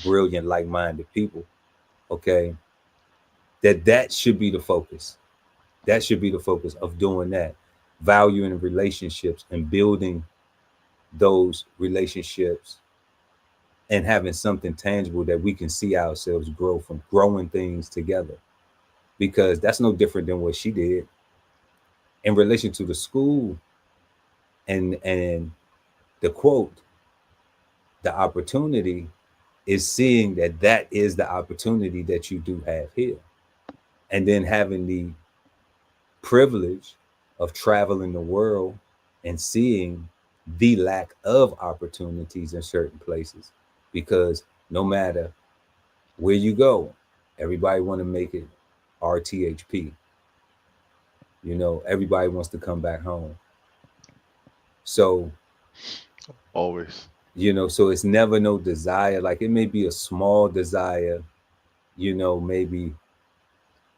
brilliant, like-minded people. Okay, that should be the focus. That should be the focus of doing that, valuing relationships and building those relationships and having something tangible that we can see ourselves grow from, growing things together, because that's no different than what she did in relation to the school. And the quote, the opportunity is seeing that is the opportunity that you do have here, and then having the privilege of traveling the world and seeing the lack of opportunities in certain places, because no matter where you go, everybody want to make it RTHP. Everybody wants to come back home. So, Always. so it's never no desire. Like, it may be a small desire, maybe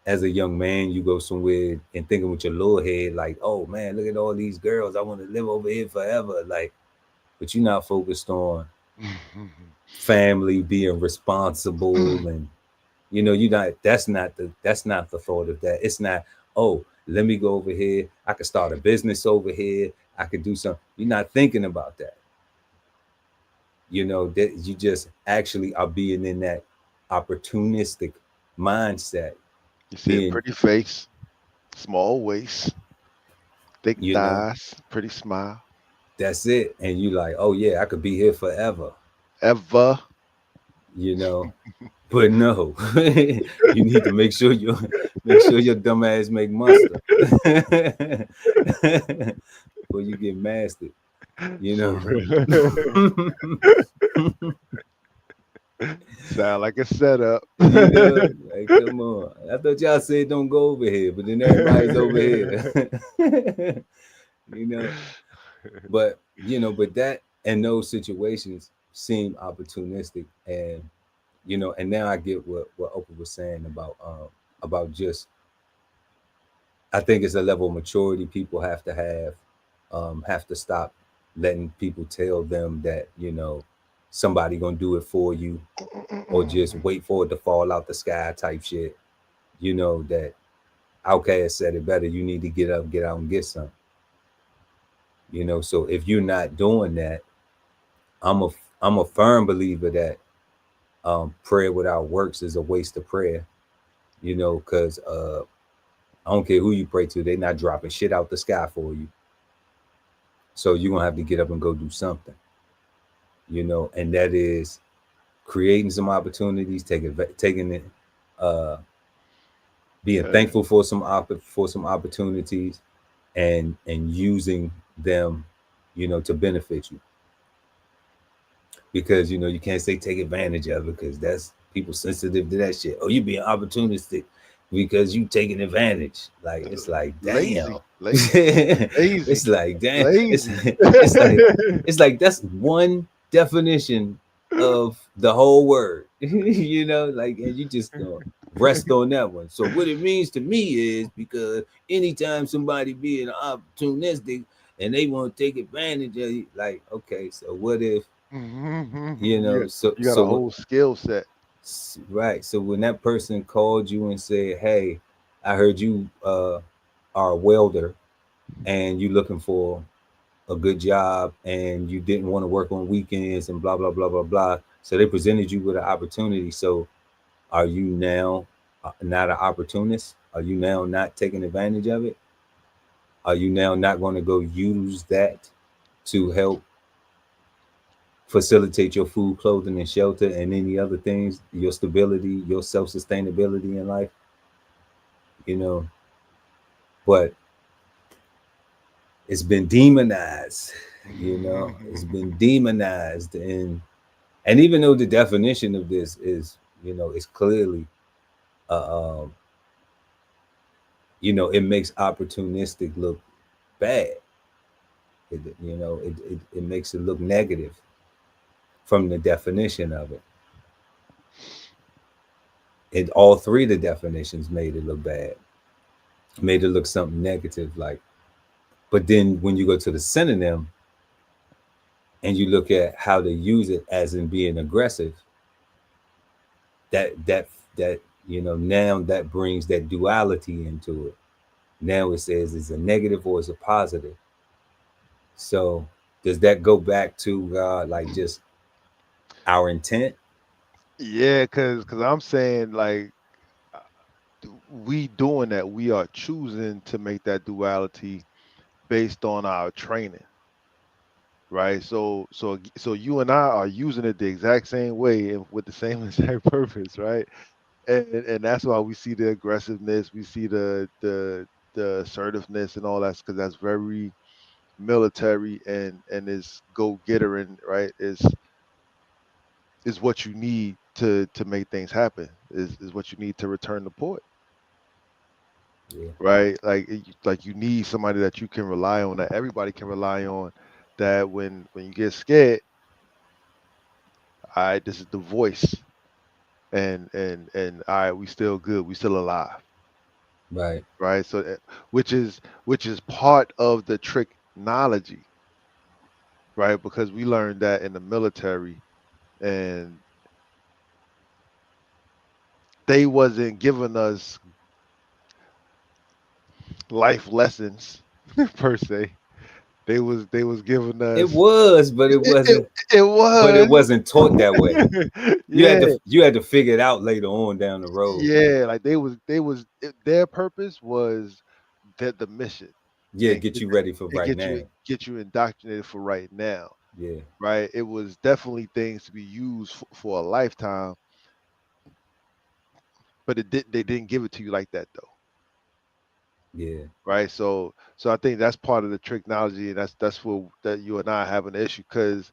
as a young man, you go somewhere and thinking with your little head, like, oh man, look at all these girls. I want to live over here forever. Like, but you're not focused on family, being responsible, and you're not, that's not the thought of that. It's not, oh, let me go over here, I could start a business over here, I could do something. You're not thinking about that. That you just actually are being in that opportunistic mindset, You see a being, pretty face, small waist, thick you know thighs, pretty smile. that's it, and you like, oh yeah, I could be here forever. Ever. you know but no, you need to make sure your dumb ass make mustard before you get mastered. you For know real. Sound like a setup. You know, like come on. I thought y'all said don't go over here, but then everybody's over here. You know, but but that and those situations seem opportunistic, and and now I get what Oprah was saying about just I think it's a level of maturity people have to stop letting people tell them that somebody gonna do it for you, or just wait for it to fall out the sky type shit. That Outcast said it better. You need to get up, get out, and get some. So if you're not doing that, I'm a I'm a firm believer that prayer without works is a waste of prayer. Because I don't care who you pray to, they're not dropping shit out the sky for you. So you're gonna have to get up and go do something. And that is creating some opportunities, taking it, uh, being Man, thankful for some opportunities, and using them, to benefit you. Because you can't say take advantage of it, because that's people sensitive to that shit. Oh, you being opportunistic because you taking advantage. Like it's like damn. lazy, lazy, lazy, It's like damn. It's lazy. it's like it's like that's one definition of the whole word. Like, and you just gonna rest on that one. So what it means to me is, because anytime somebody being opportunistic and they want to take advantage of you, like, okay, so what if you, so you got a whole skill set. right. So when that person called you and said, "Hey, I heard you are a welder and you looking for a good job and you didn't want to work on weekends and blah blah blah blah blah." So they presented you with an opportunity. So are you now not an opportunist? Are you now not taking advantage of it? Are you now not going to go use that to help facilitate your food, clothing, and shelter, and any other things, your stability, your self sustainability in life, you know. But it's been demonized, it's been demonized, and even though the definition of this is, is clearly, uh, um, it makes opportunistic look bad. It makes it look negative from the definition of it. And all three of the definitions made it look bad, made it look something negative. Like, but then when you go to the synonym and you look at how they use it as in being aggressive, that that that now that brings that duality into it. Now it says it's a negative or it's a positive. So does that go back to like just our intent? Yeah, cause I'm saying like we doing that. We are choosing to make that duality based on our training, right? So you and I are using it the exact same way and with the same exact purpose, right? And that's why we see the aggressiveness, we see the assertiveness and all that, because that's very military and is go getter, and right is what you need to make things happen. Is what you need to return the port, Yeah, right? Like you need somebody that you can rely on, that everybody can rely on, that when you get scared, all right, this is the voice, and all right, we still good, we still alive, right. right? So which is part of the technology, right? Because we learned that in the military, and they wasn't giving us life lessons per se. They was giving It us was, but it it, wasn't. it But it was. wasn't taught that way. Yeah, You had to figure it out later on down the road. yeah, like their purpose was that the mission, Yeah, and get you ready for and right now. get you indoctrinated for right now, Yeah, right? It was definitely things to be used for a lifetime, but they didn't give it to you like that though, yeah, right? So I think that's part of the technology, and that's where that you and I have an issue, because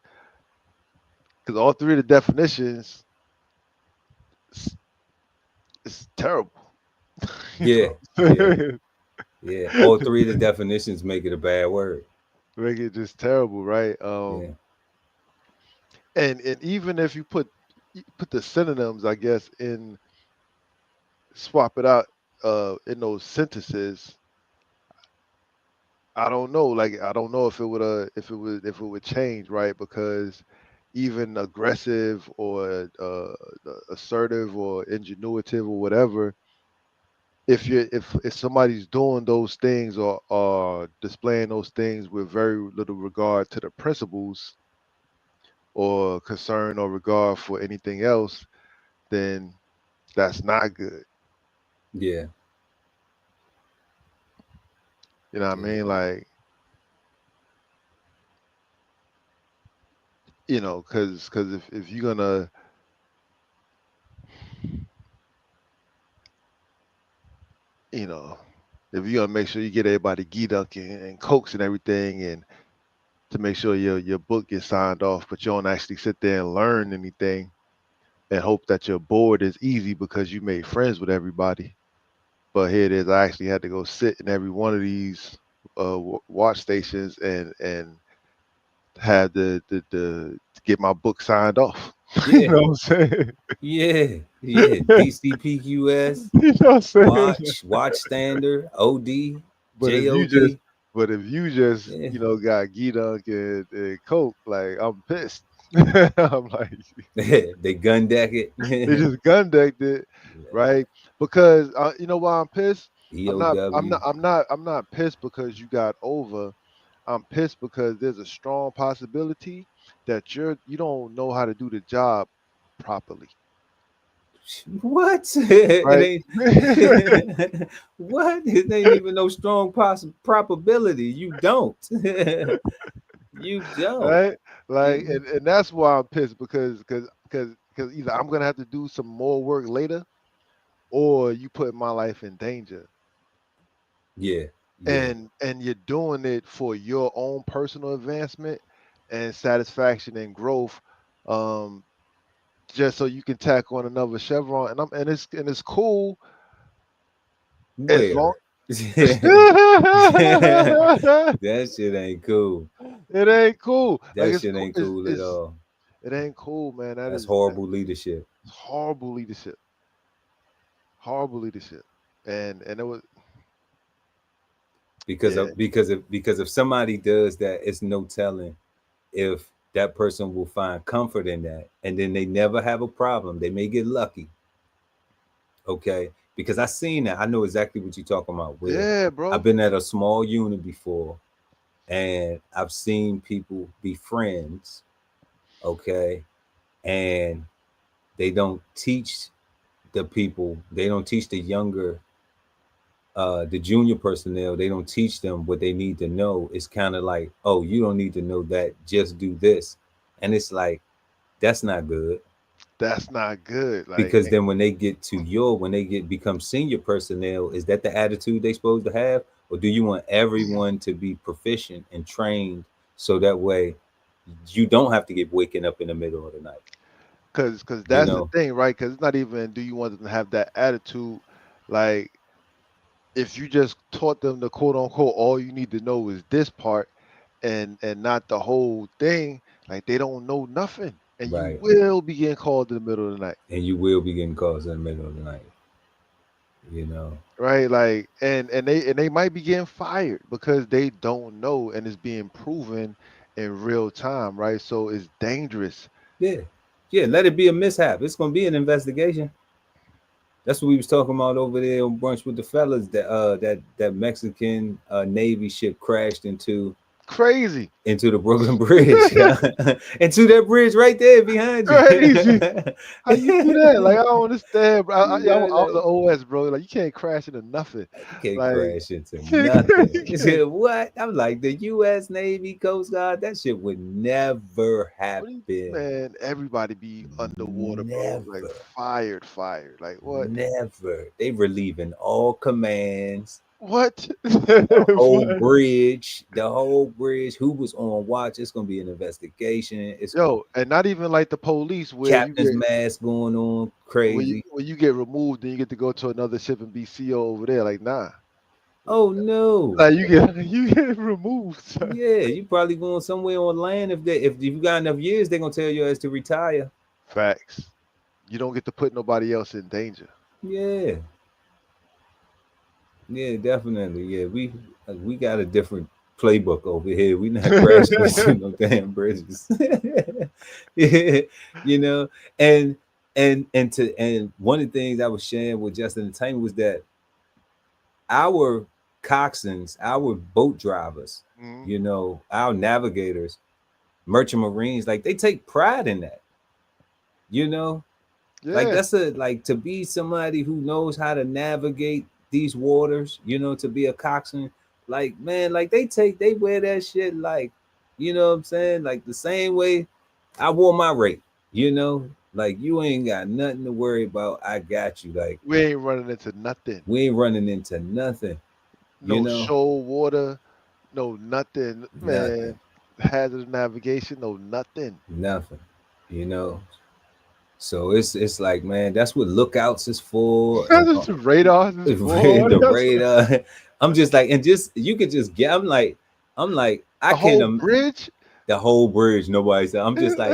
all three of the definitions, it's, it's terrible. You Yeah, know, yeah, yeah. All three of the definitions make it a bad word. make it just terrible, right? Yeah, And even if you put the synonyms, I guess, in swap it out in those sentences, I don't know. Like I don't know if it would if it would change, right? Because even aggressive or assertive or ingenuitive or whatever, if somebody's doing those things or displaying those things with very little regard to the principles or concern or regard for anything else, then that's not good. yeah, You know what I yeah, mean? Like, because if you're gonna, you know, if you're gonna make sure you get everybody geed up and cokes and everything, and to make sure your book gets signed off, but you don't actually sit there and learn anything and hope that your board is easy because you made friends with everybody. But here it is, I actually had to go sit in every one of these watch stations and had the to get my book signed off. You yeah, know what I'm saying? yeah, yeah. DCPQS, You know what I'm saying? watch standard, OD, But if you just JOD. but if you just, Yeah, got Gita and Coke, like I'm pissed. I'm like they gun deck it. they just gun decked it, right? Because you know why I'm pissed? EOW. I'm not pissed because you got over. I'm pissed because there's a strong possibility that you don't know how to do the job properly, What? It right? ain't. What? It ain't even no strong probability. You don't. You don't. Right? You Like, know. and that's why I'm pissed because either I'm gonna have to do some more work later, or you put my life in danger, Yeah. Yeah. and you're doing it for your own personal advancement and satisfaction and growth, um, just so you can tack on another chevron. And it's cool as long. Where? That shit ain't cool. It ain't cool. Like That shit ain't cool at all. it ain't cool, man. That's horrible leadership. That's horrible leadership. Horrible leadership. And it was Because yeah, of because if somebody does that, it's no telling if that person will find comfort in that, and then they never have a problem. They may get lucky, okay? Because I seen that. I know exactly what you're talking about. Where yeah, I've bro. been at a small unit before, and I've seen people be friends, okay, and they don't teach the people. They don't teach the junior personnel. They don't teach them what they need to know. It's kind of like, oh, you don't need to know that. Just do this, and it's like that's not good. That's not good. Like Because then when they get become senior personnel, is that the attitude they supposed to have, or do you want everyone to be proficient and trained so that way you don't have to get waking up in the middle of the night? because You that's the know, thing, right? Because it's not even do you want them to have that attitude. Like if you just taught them the quote unquote all you need to know is this part and not the whole thing, like they don't know nothing. And you right? will be getting called in the middle of the night. And you will be getting calls in the middle of the night. You know, Right, like and they might be getting fired because they don't know and it's being proven in real time, right? So it's dangerous. yeah, yeah. Let it be a mishap. It's gonna be an investigation. That's what we was talking about over there on brunch with the fellas. That Mexican Navy ship crashed Crazy. into the Brooklyn Bridge, into that bridge right there behind you. Crazy. How you do that? Like I don't understand, bro. You know, I was like the OS, bro. Like you can't crash into nothing. you can't Like crash into you nothing. can't. What? I'm like the U.S. Navy, Coast Guard. That shit would never What do you, happen. man? Everybody be underwater, bro. Like Never, fired. Like what? never. They relieving all commands. What? The whole What? bridge, the whole bridge. Who was on watch? It's gonna be an investigation. It's gonna Yo, and not even like the police where you captain's get mask going on, when you crazy. when you get removed, then you get to go to another ship and be CO over there. Like, nah. Oh no. Like you get removed, son. Yeah, you probably going somewhere on land if you got enough years, they're gonna tell you as to retire. Facts. You don't get to put nobody else in danger. Yeah, yeah, definitely. Yeah, we got a different playbook over here. We not crashing into no damn bridges. Yeah, you know, and and one of the things I was sharing with Just Entertainment was that our coxswains, our boat drivers, Mhm. you know, our navigators, merchant marines, like they take pride in that, you know, like Yeah. that's a like to be somebody who knows how to navigate these waters, you know, to be a coxswain, like man, like they wear that shit like, you know what I'm saying, like the same way I wore my rate, you know, like you ain't got nothing to worry about. I got you. Like We ain't running into nothing. we ain't running into nothing, you No know, shoal water, no nothing. nothing, Man, hazard navigation, no nothing. nothing, you know. So it's like, man, that's what lookouts is for, and That's what radars is for. the That's radar. I'm just like, and just you could just get. I'm like, I the can't. whole bridge. The whole bridge. Nobody said. I'm just like,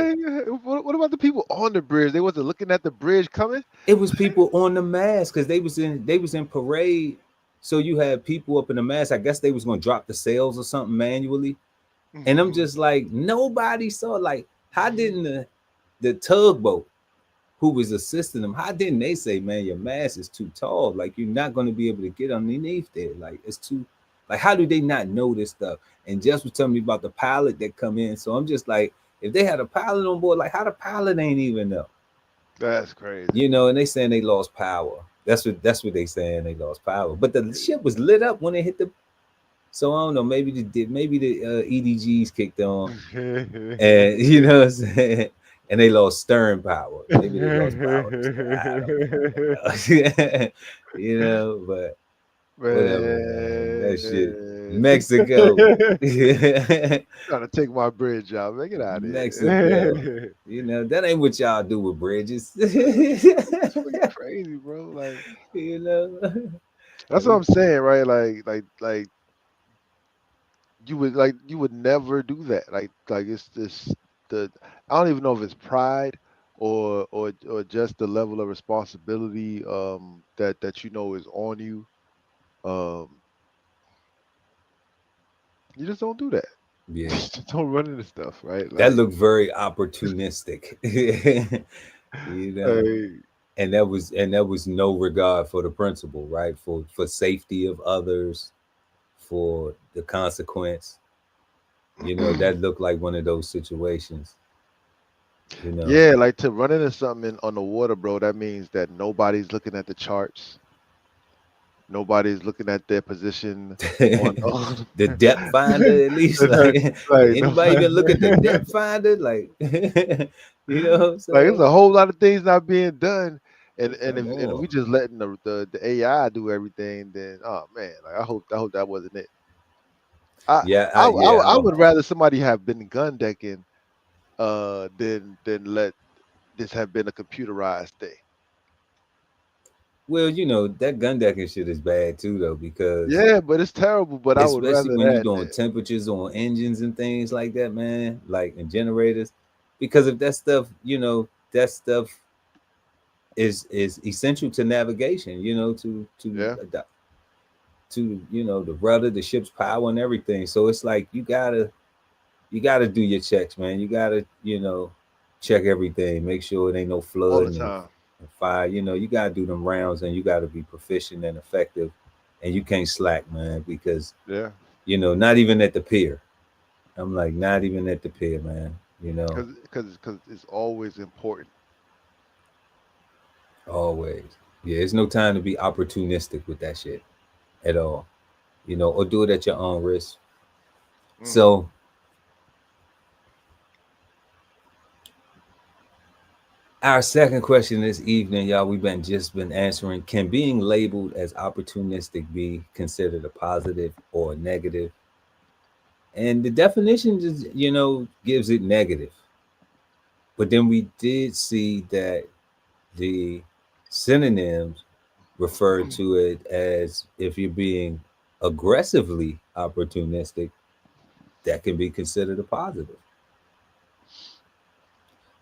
What about the people on the bridge? They wasn't looking at the bridge coming. it was people on the mast because they was in parade. So you had people up in the mast. I guess they was gonna drop the sails or something manually. And I'm Mhm. just like, nobody saw. Like, how didn't the tugboat who was assisting them, how didn't they say, man, your mass is too tall? Like, you're not going to be able to get underneath there. Like, it's too, like, how do they not know this stuff? And Jess was telling me about the pilot that come in. So I'm just like, if they had a pilot on board, like, how the pilot ain't even know? That's crazy. You know, and they saying they lost power. That's what they saying, they lost power. But the ship was lit up when it hit the, so I don't know, maybe the EDGs kicked on, and you know what I'm saying? And they lost stern power. Maybe they lost power to stern. I don't know. You know, but whatever, man. That shit. Man, Mexico. trying to take my bridge out. Man, get out of Mexico. here. You know, that ain't what y'all do with bridges. It's fucking crazy, bro. Like You know. that's what I'm saying, right? Like you would never do that. Like it's this the I don't even know if it's pride or just the level of responsibility that you know is on you. Um you just don't do that. You Yeah. just don't run into stuff, right? That looked very opportunistic. You know. Like And that was no regard for the principle, right? For safety of others, for the consequence. You know, that looked like one of those situations, you know. yeah, like to run into something on the water, bro, that means that nobody's looking at the charts. Nobody's looking at their position on The depth finder, at least. Like, did like no, anybody even look at the depth finder? Like, you know what I'm like it's saying? a whole lot of things not being done, and Come if we on. just letting the AI do everything, then oh man, like I hope that wasn't it. I Yeah, I yeah. I would rather somebody have been gun decking than let this have been a computerized thing. Well, that gun decking shit is bad too, though, because Yeah, but it's terrible. But I would especially rather when you're that doing than temperatures on engines and things like that, man, like in generators, because if that stuff, that stuff is essential to navigation, yeah. the rudder, the ship's power, and everything. So it's like you gotta do your checks, man. You gotta check everything, make sure it ain't no All the flooding time. and fire. You gotta do them rounds, and you gotta be proficient and effective, and you can't slack, man, because Yeah, not even at the pier. I'm like, not even at the pier, man. because it's always important. Always. Yeah, it's no time to be opportunistic with that shit at all. Or do it at your own risk. Mm. So, Our second question this evening, y'all, we've been answering. Can being labeled as opportunistic be considered a positive or a negative? And the definition just, gives it negative. But then we did see that the synonyms refer to it as if you're being aggressively opportunistic, that can be considered a positive.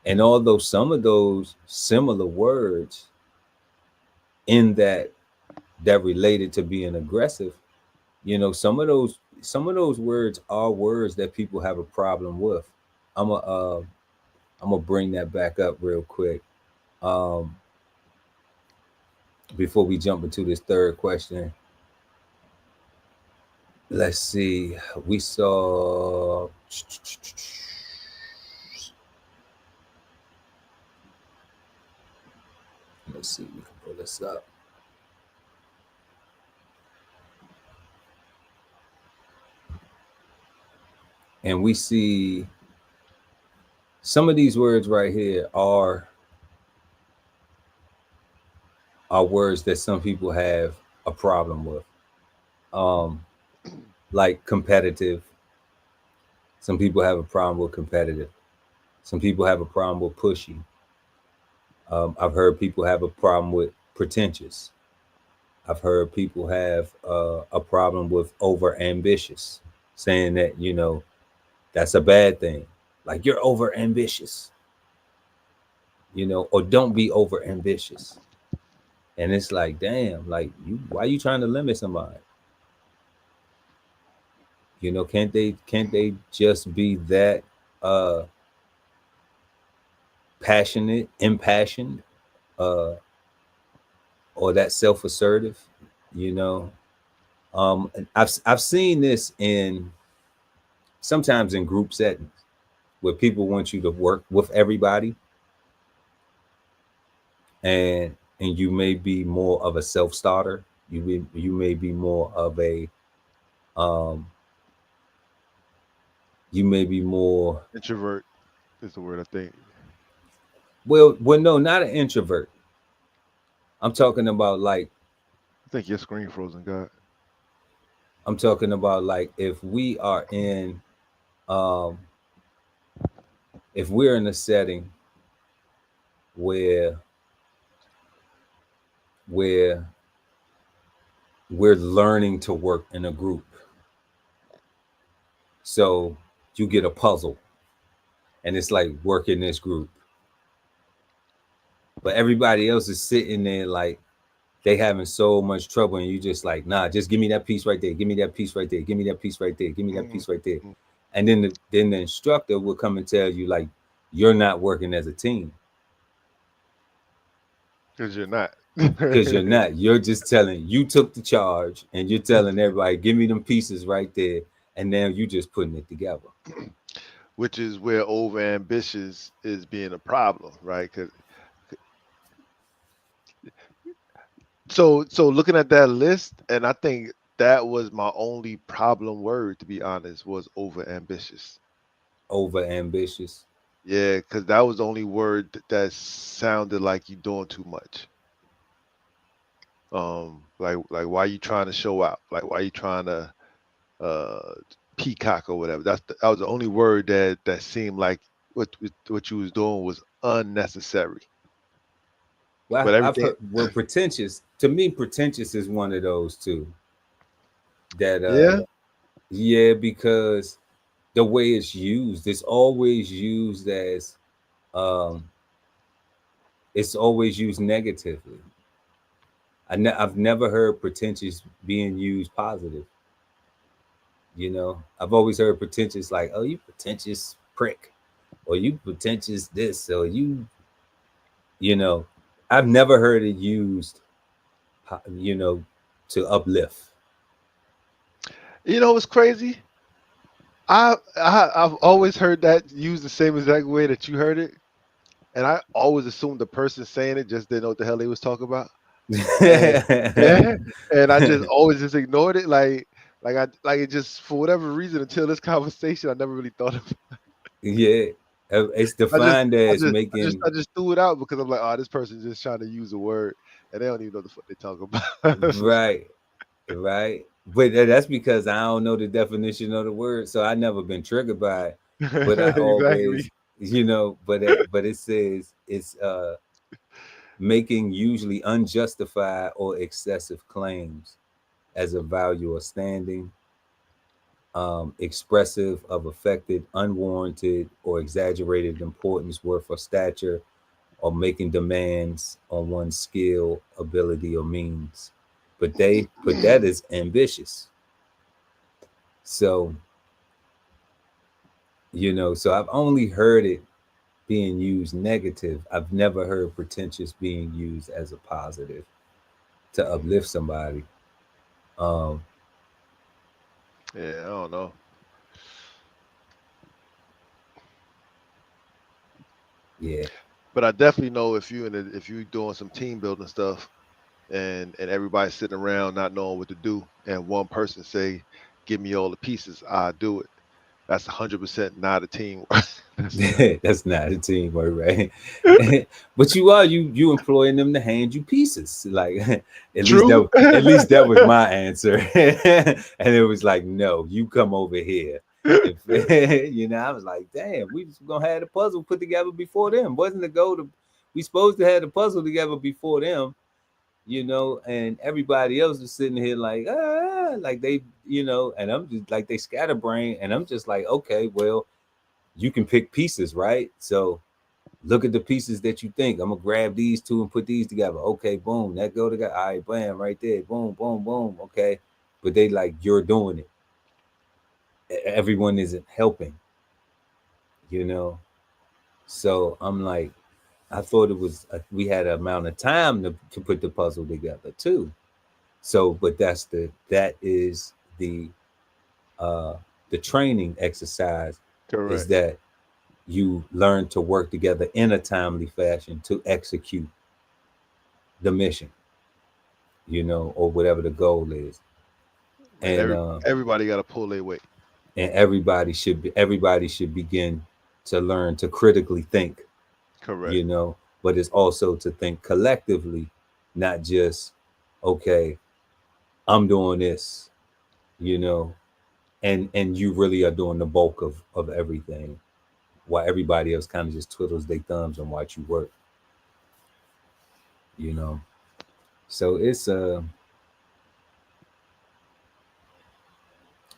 And although some of those similar words in that related to being aggressive, some of those words are words that people have a problem with. I'm gonna I'm gonna bring that back up real quick um, before we jump into this third question. Let's see. We saw. Let's see. We can pull this up. And we see some of these words right here are words that some people have a problem with. Um, like competitive. Some people have a problem with competitive. Some people have a problem with pushy. I've heard people have a problem with pretentious. I've heard people have a problem with over ambitious, saying that, that's a bad thing. Like you're over ambitious, or don't be over ambitious. And it's like, damn, like why are you trying to limit somebody? Can't they just be that uh passionate, impassioned, uh, or that self-assertive? You know, and I've seen this in sometimes in group settings where people want you to work with everybody, and you may be more of a self-starter. You may be more of a um, you may be more Introvert is the word I think. well no, not an introvert. I'm talking about like I think your screen frozen, God. I'm talking about like um if we're in a setting where where we're learning to work in a group. So you get a puzzle and it's like working this group. But everybody else is sitting there like they having so much trouble, and you just like, nah, just give me that piece right there, give me that piece right there, give me that piece right there, give me that piece right there. And then the instructor will come and tell you like you're not working as a team. Because you're not. Because you're not. You're just telling you took the charge and you're telling everybody, give me them pieces right there. And now you just putting it together. Which is where over ambitious is being a problem, right? So looking at that list, and I think that was my only problem word, to be honest, was over ambitious. Over ambitious. Yeah, because that was the only word that sounded like you doing too much. Like why you trying to show out? Like why you trying to uh peacock or whatever? That was the only word that seemed like what you was doing was unnecessary. Well, But I've everything, heard, well, pretentious. To me, pretentious is one of those too. That yeah. yeah, because the way it's always used as um it's always used negatively. I've never heard pretentious being used positive. I've always heard pretentious like, oh, you pretentious prick, or you pretentious this, or you know, I've never heard it used, you know, to uplift. You know what's crazy? I've always heard that used the same exact way that you heard it, and I always assumed the person saying it just didn't know what the hell they was talking about. And yeah, and I just always just ignored it, like it just for whatever reason until this conversation, I never really thought of. Yeah, It's defined as making I just threw it out because I'm like, oh, this person's just trying to use a word and they don't even know the fuck they talk about. right, right. But that's because I don't know the definition of the word, so I never been triggered by it. But I Exactly. always, but it says it's making usually unjustified or excessive claims as a value or standing, expressive of affected, unwarranted, or exaggerated importance, worth, or stature, or making demands on one's skill, ability, or means. But that is ambitious. So, so I've only heard it being used negative. I've never heard pretentious being used as a positive to uplift somebody. Um, Yeah, I don't know. yeah. But I definitely know if you doing some team building stuff and everybody's sitting around not knowing what to do, and one person say, "Give me all the pieces," I do it. That's 100% not a team. That's not. That's not a teamwork, right? But you employing them to hand you pieces. Like True. at least that was my answer. And it was like, no, you come over here. If I was like, damn, we just gonna have the puzzle put together before them. Wasn't the goal to we supposed to have the puzzle together before them, and everybody else is sitting here like they, and I'm just like they scatterbrain, and I'm just like, okay, well, you can pick pieces, right? So look at the pieces that you think. I'm gonna grab these two and put these together. Okay, boom, that go together. All right, bam, right there. Boom, boom, boom. Okay. But they like you're doing it. Everyone isn't helping, you know. So I'm like, I thought it was we had an amount of time to put the puzzle together too. So, but that is uh the training exercise is Correct. that you learn to work together in a timely fashion to execute the mission, or whatever the goal is. And And everybody got to pull their weight. everybody should begin to learn to critically think, Correct. you know, but it's also to think collectively, not just okay, I'm doing this, you know, and you really are doing the bulk of everything, while everybody else kind of just twiddles their thumbs and watch you work, you know. So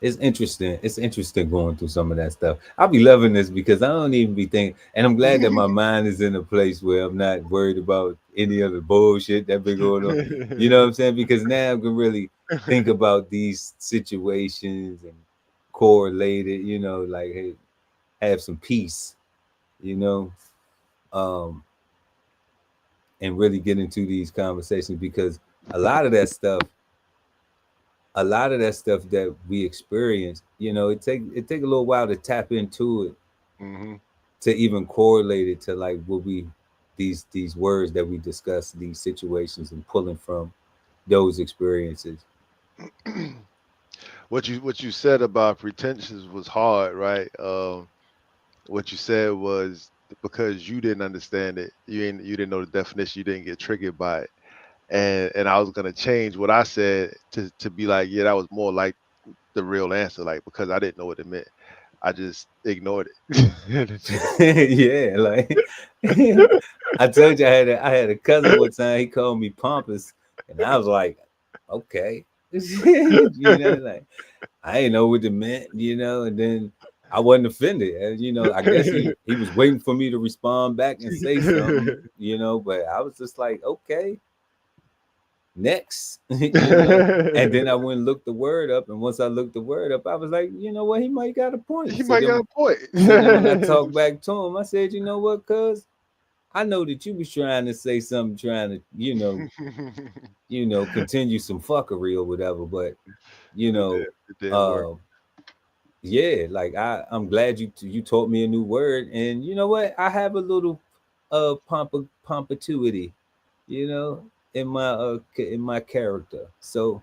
it's interesting. It's interesting going through some of that stuff. I'll be loving this because I don't even be thinking, and I'm glad that my mind is in a place where I'm not worried about any of the bullshit that been going on. You know what I'm saying? Because now I can really think about these situations and correlate it. Like hey, have some peace. You know, um, and really get into these conversations because a lot of that stuff a lot of that stuff that we experience, it take a little while to tap into it Hmm. to even correlate it to like what we these words that we discuss, these situations, and pulling from those experiences. What you said about pretensions was hard, right? What you said was because you didn't understand it, you didn't know the definition, you didn't get triggered by it, and I was gonna change what I said to be like, yeah, that was more like the real answer, like because I didn't know what it meant, I just ignored it. Yeah, like I told you, I had a cousin one time. He called me pompous, and I was like, okay, like I didn't know what it meant, and then I wasn't offended. And, I guess he was waiting for me to respond back and say something, but I was just like, okay, next, And then I went and looked the word up, and once I looked the word up, I was like, you know what, he might got a point. He So might then, got a point. so then when I talked back to him, I said, you know what, cuz I know that you was trying to say something, trying to, continue some fuckery or whatever, but you It know, did. It didn't work. uh, yeah, like I'm glad you taught me a new word, and you know what, I have a little pompituity, you know, in my character. So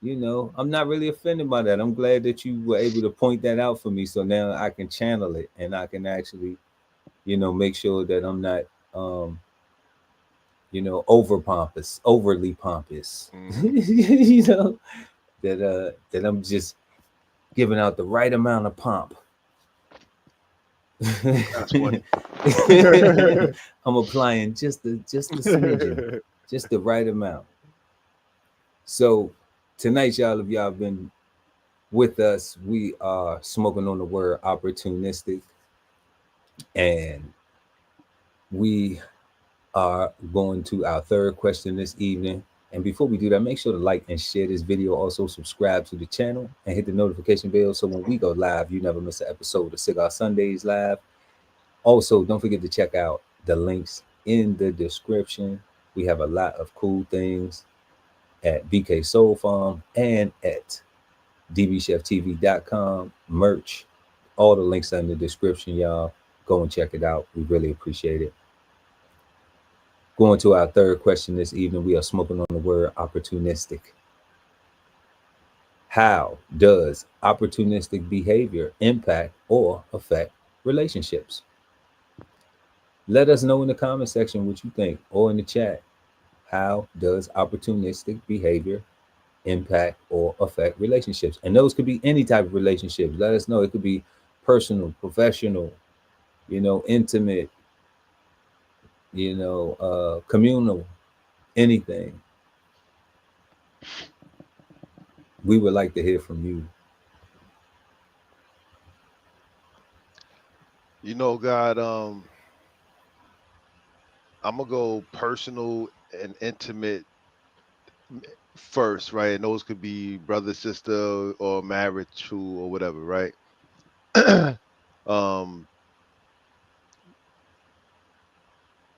I'm not really offended by that. I'm glad that you were able to point that out for me, so now I can channel it and I can actually make sure that I'm not, um, over pompous, overly pompous. Hmm. That I'm just giving out the right amount of pomp. That's funny. I'm applying just the smidgen, just the right amount. So tonight, y'all, if y'all been with us, we are smoking on the word opportunistic, and we are going to our third question this evening. And before we do that, make sure to like and share this video. Also, subscribe to the channel and hit the notification bell so when we go live, you never miss an episode of Cigar Sundays Live. Also, don't forget to check out the links in the description. We have a lot of cool things at BK Soul Farm and at DBCHEFTV.com, merch. All the links are in the description, y'all. Go and check it out. We really appreciate it. Going to our third question this evening, we are smoking on the word opportunistic. How does opportunistic behavior impact or affect relationships? Let us know in the comment section what you think or in the chat. How does opportunistic behavior impact or affect relationships? And those could be any type of relationships. Let us know. It could be personal, professional, intimate, communal, anything. We would like to hear from you. God, I'm gonna go personal and intimate first, right? And those could be brother, sister, or married to, or whatever, right? um,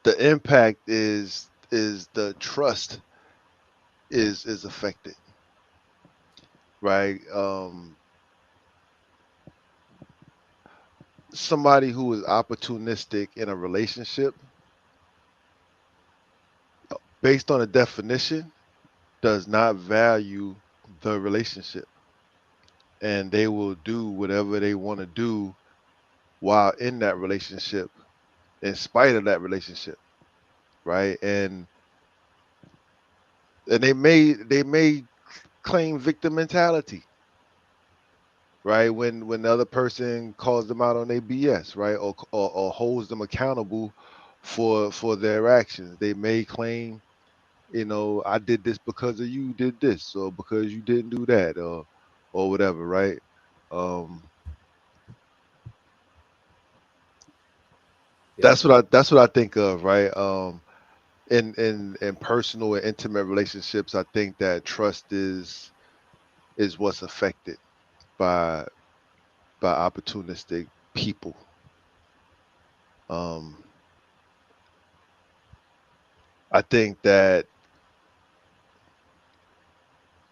the impact is the trust is affected, right? Somebody who is opportunistic in a relationship, based on a definition, does not value the relationship, and they will do whatever they want to do while in that relationship, in spite of that relationship, right? And they may claim victim mentality, right? When the other person calls them out on their BS, right, or holds them accountable for their actions, they may claim, I did this because of you did this, or because you didn't do that, or whatever, right? Um, Yeah, that's what I think of, right? In personal and intimate relationships, I think that trust is what's affected by opportunistic people. Um, I think that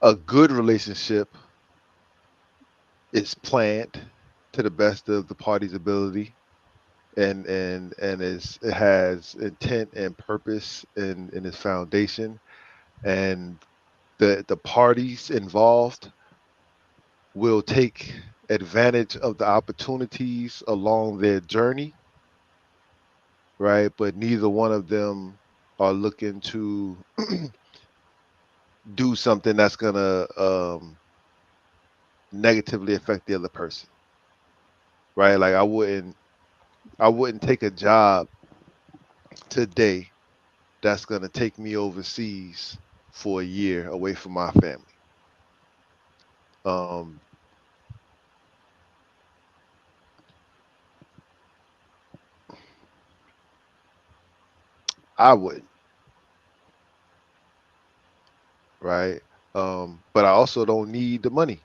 a good relationship is planned to the best of the party's ability, and it has intent and purpose in its foundation, and the parties involved will take advantage of the opportunities along their journey, right? But neither one of them are looking to do something that's gonna negatively affect the other person, right? Like I wouldn't take a job today that's gonna take me overseas for a year away from my family. Um, I would, right? But I also don't need the money,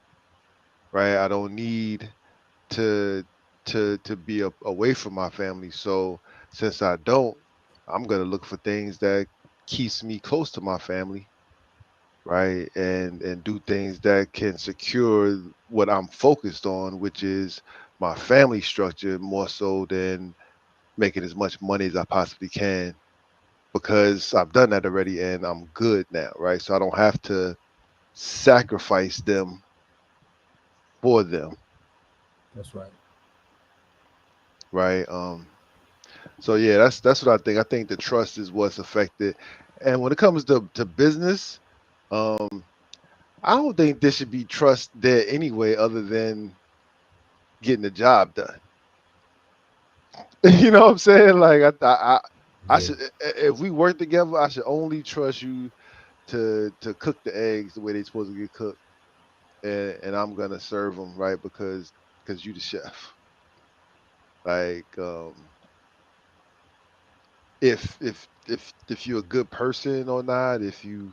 right? I don't need to to be away from my family. So since I don't, I'm gonna look for things that keeps me close to my family, right? And do things that can secure what I'm focused on, which is my family structure more so than making as much money as I possibly can, because I've done that already and I'm good now, right? So I don't have to sacrifice them for them, that's right. right? So yeah, that's what I think. I think the trust is what's affected. And when it comes to business, um, I don't think there should be trust there anyway, other than getting the job done. You know what I'm saying? Like I Yeah, should if we work together, I should only trust you to cook the eggs the way they're supposed to get cooked, and I'm gonna serve them right because you the chef. Like if you're a good person or not, if you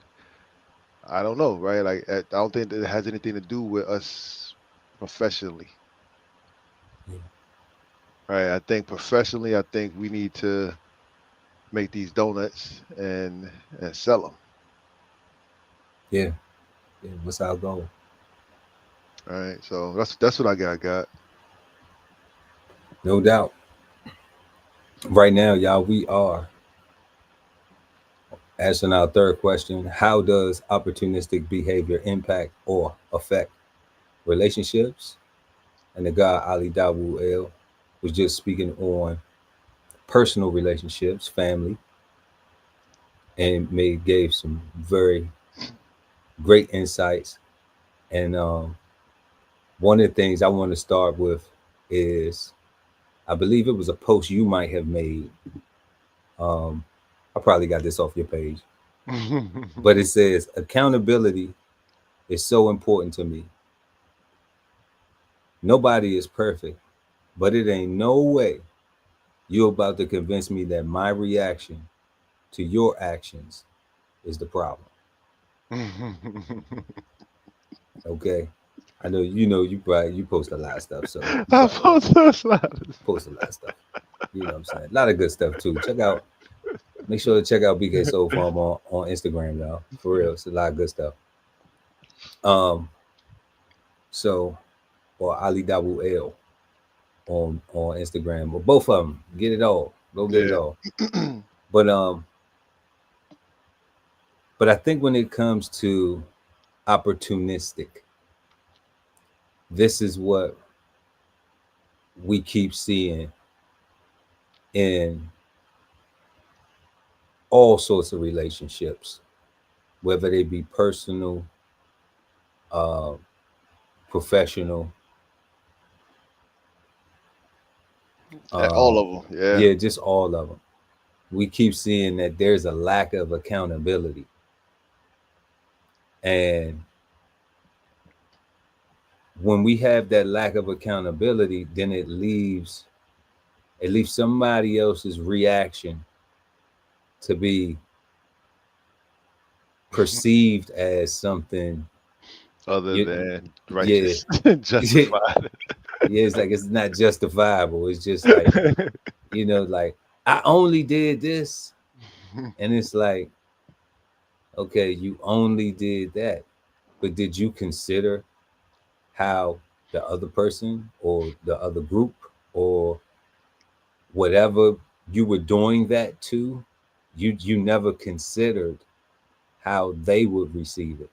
I don't know, right? Like I don't think that it has anything to do with us professionally, yeah, right? I think professionally, I think we need to make these donuts and sell them, yeah, yeah. What's our goal? right? So that's what I got. No doubt. Right now, y'all, we are answering our third question. How does opportunistic behavior impact or affect relationships? And the guy Ali Dawu El was just speaking on personal relationships, family, and gave some very great insights. And one of the things I want to start with is I believe it was a post you might have made. Um, I probably got this off your page, but it says accountability is so important to me. Nobody is perfect, but it ain't no way you're about to convince me that my reaction to your actions is the problem. Okay. I know you post a lot of stuff, so you I probably post those letters. post a lot of stuff. You know what I'm saying? A lot of good stuff too. Make sure to check out BK Soul Farm on Instagram, y'all. For real. It's a lot of good stuff. Um, so or Ali Dabu L on Instagram. Or both of them. Get it all. Go get it Yeah. all. But I think when it comes to opportunistic, this is what we keep seeing in all sorts of relationships, whether they be personal, uh, professional, All um, of them. Yeah. yeah, just all of them. We keep seeing that there's a lack of accountability, and when we have that lack of accountability, then it leaves somebody else's reaction to be perceived as something. Other You, than yeah, righteous, yeah, justified. it's like it's not justifiable. It's just like like I only did this, and it's like, okay, you only did that, but did you consider how the other person or the other group or whatever you were doing that to, you never considered how they would receive it.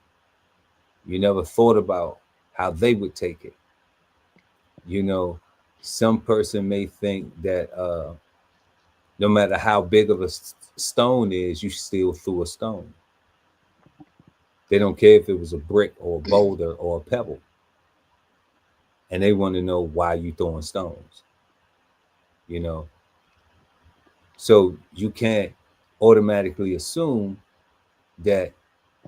You never thought about how they would take it. You know, some person may think that no matter how big of a stone is, you still threw a stone. They don't care if it was a brick or a boulder or a pebble, and they want to know why you throwing stones. You know, so you can't automatically assume that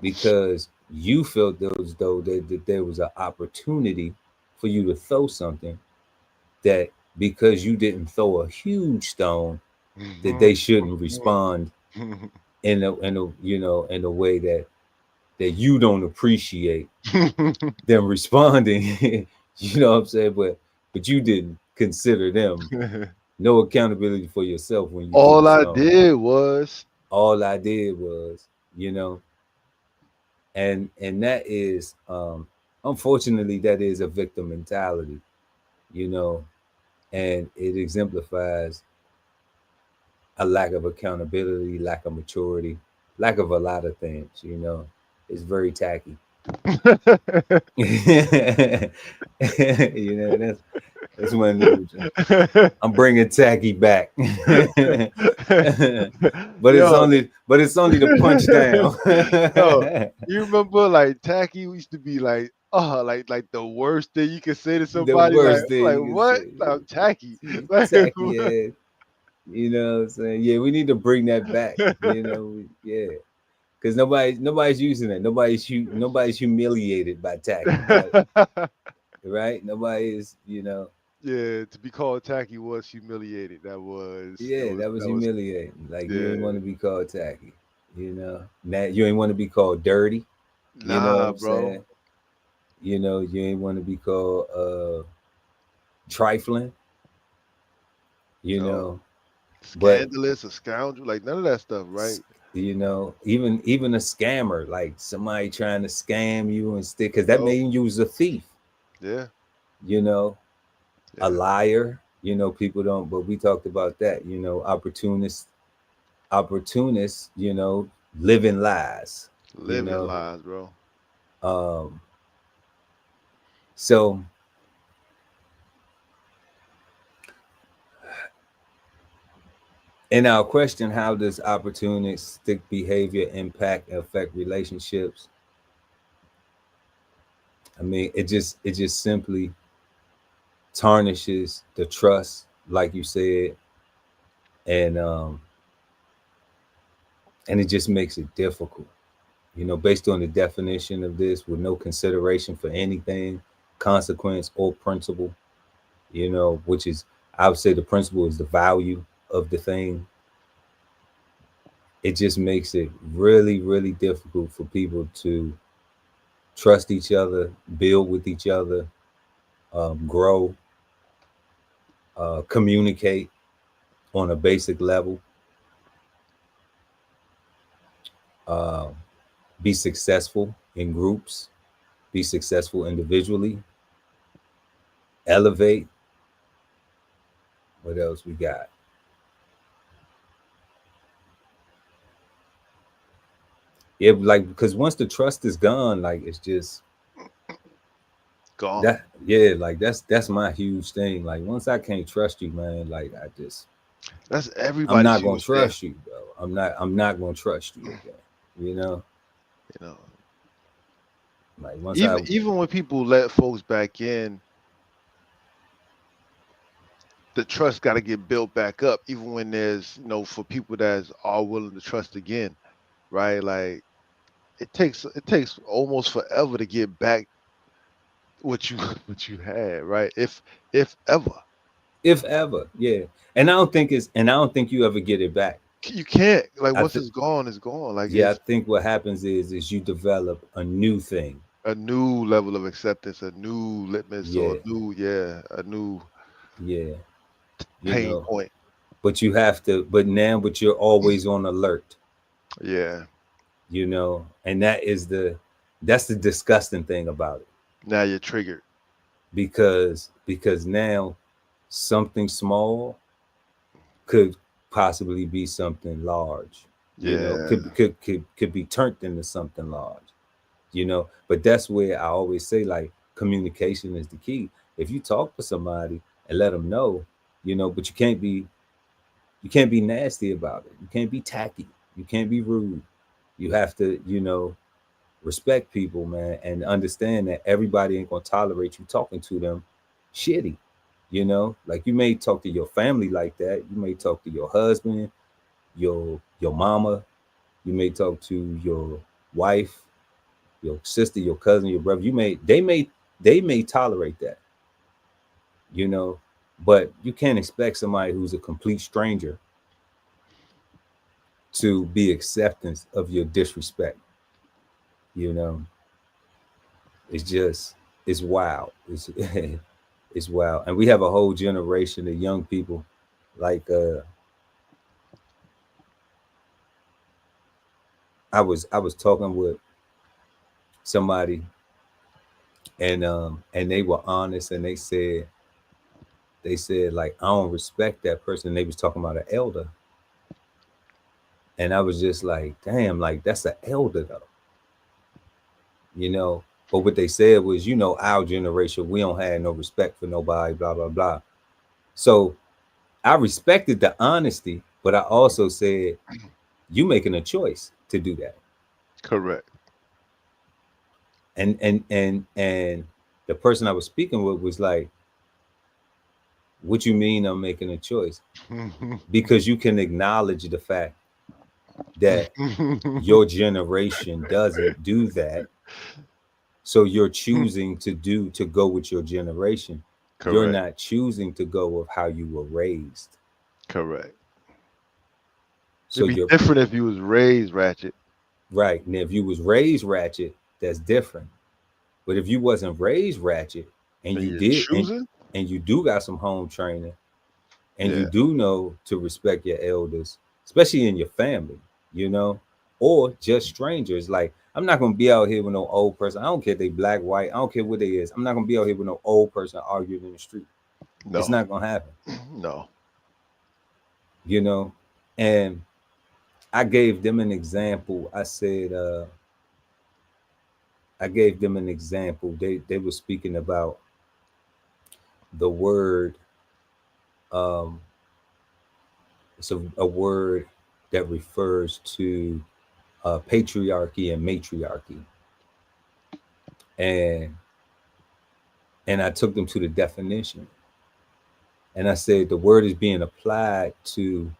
because you felt as though that there was an opportunity for you to throw something, that because you didn't throw a huge stone, that they shouldn't respond in a way that you don't appreciate them responding. You know what I'm saying? But you didn't consider them. No accountability for yourself when you threw the All I stone. did was All I did was, and that is unfortunately that is a victim mentality, you know, and it exemplifies a lack of accountability, lack of maturity, lack of a lot of things. It's very tacky. You know, That's my new. I'm bringing tacky back, but Yo, it's only the punch down. yo, you remember like tacky used to be like, oh, like the worst thing you could say to The somebody, worst thing like you can what? say, I'm tacky. see, Like, tacky ass. You know what I'm saying? Yeah, we need to bring that back. Yeah, because nobody's using it. Nobody's humiliated by tacky, right? Nobody is. yeah, to be called tacky was humiliated. That was that Yeah, was that was that was humiliating. Like you ain't yeah. want to be called tacky. That you ain't want to be called dirty. You know what Nah, I'm bro. saying? You ain't want to be called trifling. You No. know, but Scandalous, a scoundrel, like none of that stuff, right? even a scammer, like somebody trying to scam you and stick, because that No. made you was a thief. Yeah, You know, a yeah. liar. People don't. But we talked about that. Opportunists. Living lies. You Living know, lies, bro. um, so. In our question, how does opportunistic behavior impact and affect relationships? I mean, it just simply tarnishes the trust, like you said, and it just makes it difficult. Based on the definition of this, with no consideration for anything, consequence or principle. Which is, I would say, the principle is the value of the thing. It just makes it really, really difficult for people to trust each other, build with each other, grow, communicate on a basic level, uh, be successful in groups, be successful individually, elevate. What else we got? Yeah, like, because once the trust is gone, like, it's just Gone. that. Yeah, like that's my huge thing. Like, once I can't trust you, man, like, That's I'm everybody's not gonna huge thing, trust you, bro. I'm not gonna trust you again. You know, you know. like, once I. Even when people let folks back in, the trust got to get built back up. Even when there's, for people that are willing to trust again, right? Like it takes almost forever to get back what you what you had, right? If ever. If ever, yeah. And I don't think you ever get it back. You can't. Like I once think it's gone, it's gone. Like Yeah, I it's think what happens is you develop a new thing. a new level of acceptance, a new litmus, or Yeah, a new yeah, you pain know. point. But you're always on alert, Yeah. and that's the disgusting thing about it. Now you're triggered. Because now something small could possibly be something large. Yeah. Could be turned into something large. But that's where I always say, like, communication is the key. If you talk to somebody and let them know, but you can't be nasty about it. You can't be tacky. You can't be rude. You have to, respect people, man, and understand that everybody ain't gonna tolerate you talking to them shitty. Like, you may talk to your family like that. You may talk to your husband, your mama. You may talk to your wife, your sister, your cousin, your brother. They may tolerate that, you know, but you can't expect somebody who's a complete stranger to be acceptance of your disrespect. You know, it's just it's wild. It's it's wild, and we have a whole generation of young people. Like, I was talking with somebody, and they were honest, and they said, like, I don't respect that person. They was talking about an elder, and I was just like, damn, like, that's an elder though, you know. But what they said was, you know, our generation, we don't have no respect for nobody, blah, blah, blah. So I respected the honesty, but I also said, you making a choice to do that. Correct. And the person I was speaking with was like, what you mean I'm making a choice? Because you can acknowledge the fact that your generation doesn't do that. So you're choosing to go with your generation. You're Correct. not choosing to go with how you were raised. Correct. So It'd be you're different if you was raised ratchet. right. And if you was raised ratchet, that's different. But if you wasn't raised ratchet and And you you're did choosing. and you do got some home training and you Yeah. do know to respect your elders, especially in your family, you know, or just strangers. Like, I'm not gonna be out here with no old person. I don't care if they black, white, I don't care what they is. I'm not gonna be out here with no old person arguing in the street. It's No. not gonna happen, No. you know. And I gave them an example. I gave them an example. They were speaking about the word. Um, it's a word that refers to patriarchy and matriarchy, and I took them to the definition, and I said the word is being applied to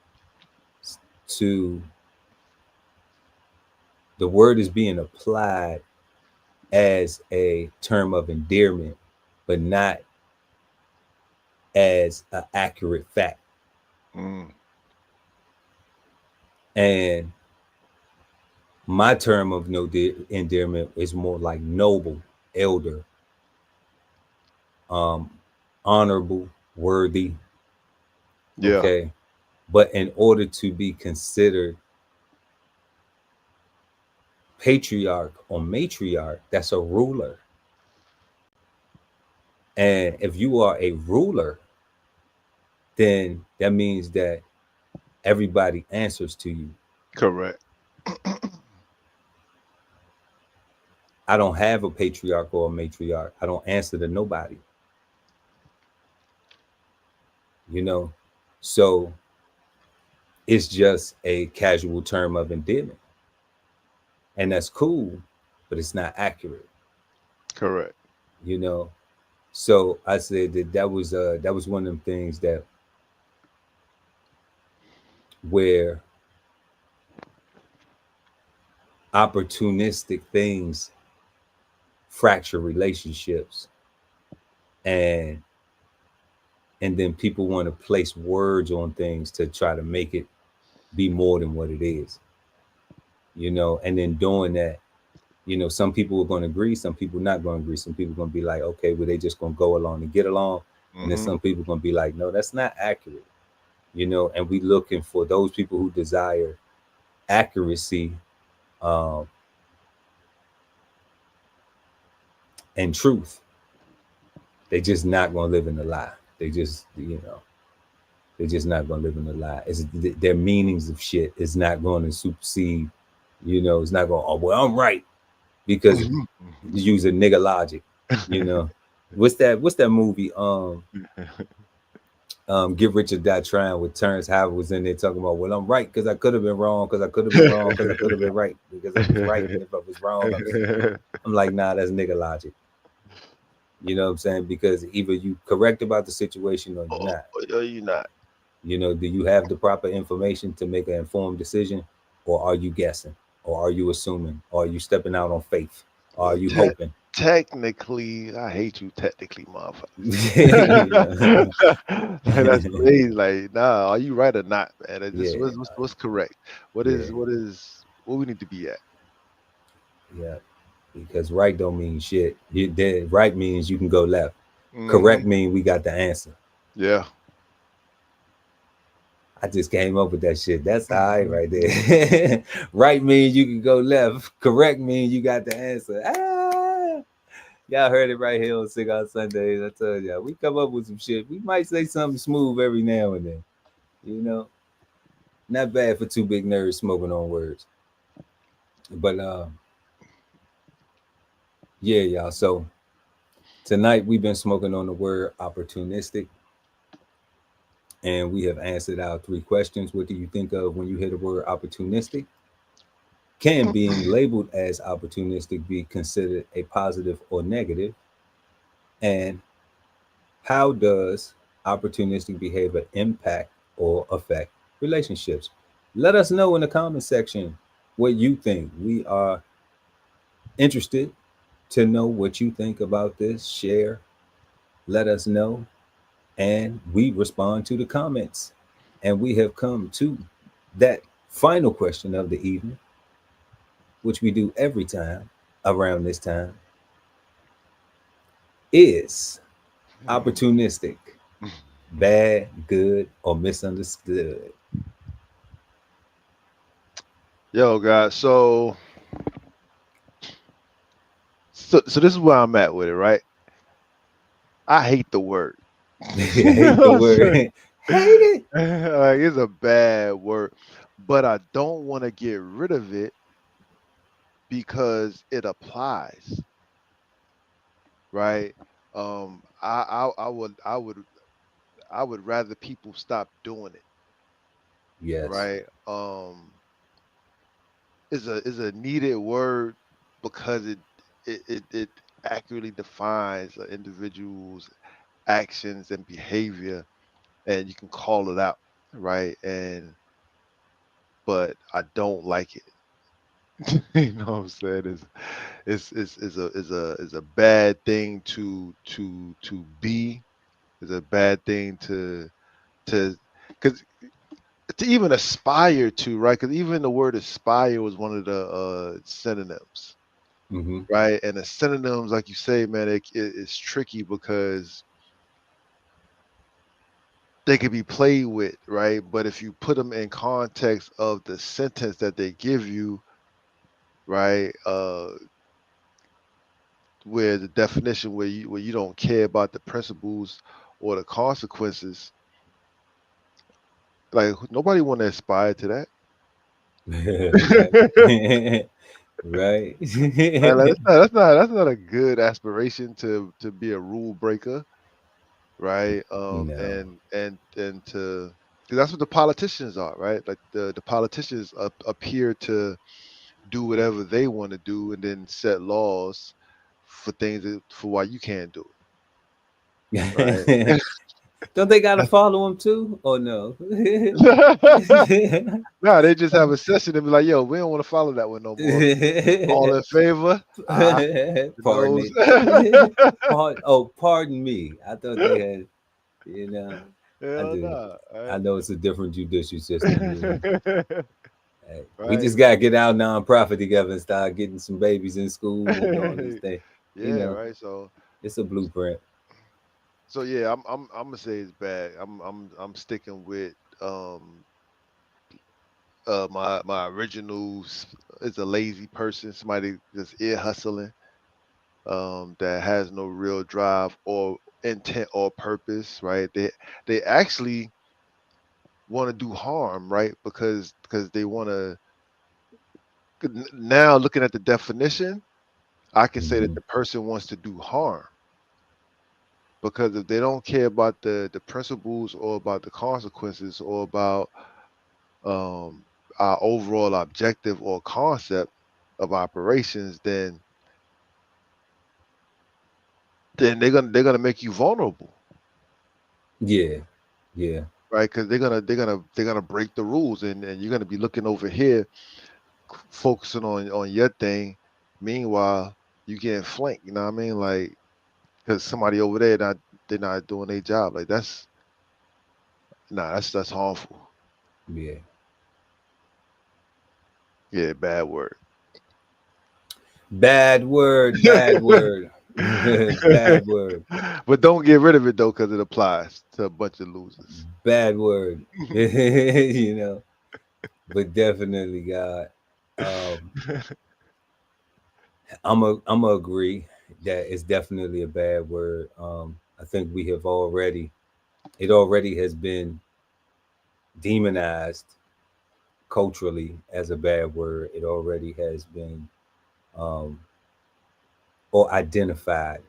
the word is being applied as a term of endearment, but not as an accurate fact. Mm. And my term of no endearment is more like noble, elder, um, honorable, worthy. Yeah. Okay. But in order to be considered patriarch or matriarch, that's a ruler. And if you are a ruler, then that means that everybody answers to you. Correct. I don't have a patriarch or a matriarch. I don't answer to nobody, you know? So it's just a casual term of endearment. And that's cool, but it's not accurate, Correct. you know? So I said that was one of them things that where opportunistic things fracture relationships, and then people want to place words on things to try to make it be more than what it is, you know. And then doing that, you know, some people are going to agree, some people not going to agree, some people going to be like, okay, well, they just going to go along and get along. And then Mm-hmm. some people going to be like, no, that's not accurate, you know. And we looking for those people who desire accuracy, um, and truth. They just not going to live in the lie. They just, you know, they're just not going to live in the lie. It's their meanings of shit is not going to supersede, you know. It's not going, oh, well, I'm right because using nigga logic, you know. What's that movie? Get Rich or Die Trying with Terrence Howard was in there talking about, well, I'm right because I could have been wrong, because I could have been wrong, because I could have been right, because I was right, and if I was wrong, I was. I'm like, nah, that's nigga logic. You know what I'm saying? Because either you correct about the situation or you're Oh, not. you not. You know, do you have the proper information to make an informed decision, or are you guessing, or are you assuming, or are you stepping out on faith, or are Well, you hoping? technically, I hate you. Technically, You know? motherfucker. That's crazy. Like, nah, are you right or not, man? It's just Yeah, what's correct. What yeah, is what we need to be at. yeah. Because right don't mean shit. Right means you can go left. Hmm. Correct mean we got the answer. Yeah. I just came up with that shit. That's all right there. Right means you can go left. Correct means you got the answer. Ah, y'all heard it right here on Cigar Sundays. I told y'all, we come up with some shit. We might say something smooth every now and then. You know, not bad for two big nerds smoking on words. But Yeah, y'all. So tonight we've been smoking on the word opportunistic, and we have answered our three questions. What do you think of when you hear the word opportunistic? Can being labeled as opportunistic be considered a positive or negative? And how does opportunistic behavior impact or affect relationships? Let us know in the comment section what you think. We are interested to know what you think about this. Share, let us know, and we respond to the comments. And we have come to that final question of the evening, which we do every time around this time. Is opportunistic bad, good, or misunderstood? Yo, guys. So this is where I'm at with it, right? I hate the word. I You hate know the what I'm word. saying? Hate it. Like it's a bad word, but I don't want to get rid of it because it applies, right? I would rather people stop doing it, Yes. right? Is a needed word because it accurately defines an individual's actions and behavior, and you can call it out, right? And but I don't like it. You know what I'm saying? It's a bad thing to be. It's a bad thing to because to even aspire to, right? Because even the word aspire was one of the synonyms, Mm-hmm. right? And the synonyms, like you say, man, it's tricky because they could be played with, right? But if you put them in context of the sentence that they give you, right? Where the definition where you don't care about the principles or the consequences, like nobody want to aspire to that. Right. Right. Right? Like, that's not a good aspiration to be a rule breaker, right? No. And to, 'cause that's what the politicians are, right? Like the politicians appear to do whatever they want to do and then set laws for things for why you can't do it, Don't they gotta follow him too? Or no? right? No, they just have a session and be like, "Yo, we don't want to follow that one no more. All in favor? Ah, Pardon those." it. Pardon me. I thought they had, you know, I Hell do. no. I Right? know it's a different judicial system here. Hey, we Right. just gotta get our nonprofit together and start getting some babies in school and doing these things. You Yeah. know, Right. So. it's a blueprint. So yeah, I'm gonna say it's bad. I'm sticking with um my original is a lazy person, somebody that's ear hustling, that has no real drive or intent or purpose, right? They actually want to do harm, right? Because they want to. Now looking at the definition, I can say that Hmm. the person wants to do harm because if they don't care about the principles or about the consequences or about um our overall objective or concept of operations, then they're gonna make you vulnerable, Yeah, yeah. right? Because they're gonna break the rules, and you're gonna be looking over here, focusing on your thing. Meanwhile, you getting flanked. You know what I mean? Like because somebody over there they're not doing their job. Like that's nah, that's harmful. Yeah. Yeah, bad word. Bad word, bad word. Bad word, But don't get rid of it though, because it applies to a bunch of losers. bad word. You know, but definitely, God. Um, I'm a agree that it's definitely a bad word. I think we have already it already has been demonized culturally as a bad word. It already has been um, or identified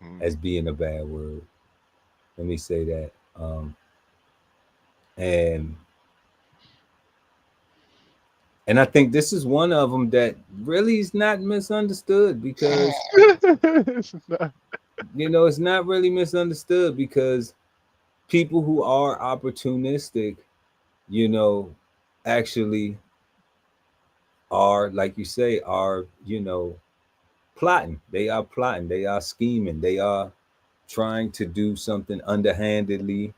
Mhm. as being a bad word. Let me say that. And I think this is one of them that really is not misunderstood, because It's not- it's not really misunderstood, because people who are opportunistic, you know, actually are, like you say, are, plotting. They are plotting. They are scheming. They are trying to do something underhandedly.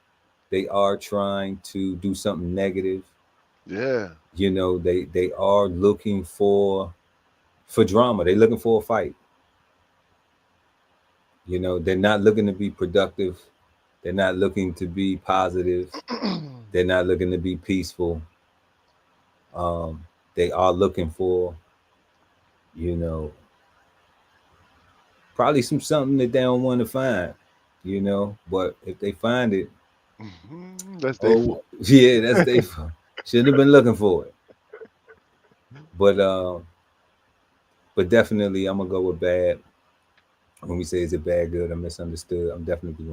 They are trying to do something negative. Yeah. They are looking for drama. They're looking for a fight. They're not looking to be productive. They're not looking to be positive. They're not looking to be peaceful. They are looking for, you know, probably something that they don't want to find, But if they find it, That's their oh fault. yeah, that's they shouldn't have been looking for it. But definitely I'm gonna go with bad. When we say is it bad, good, or misunderstood, I'm definitely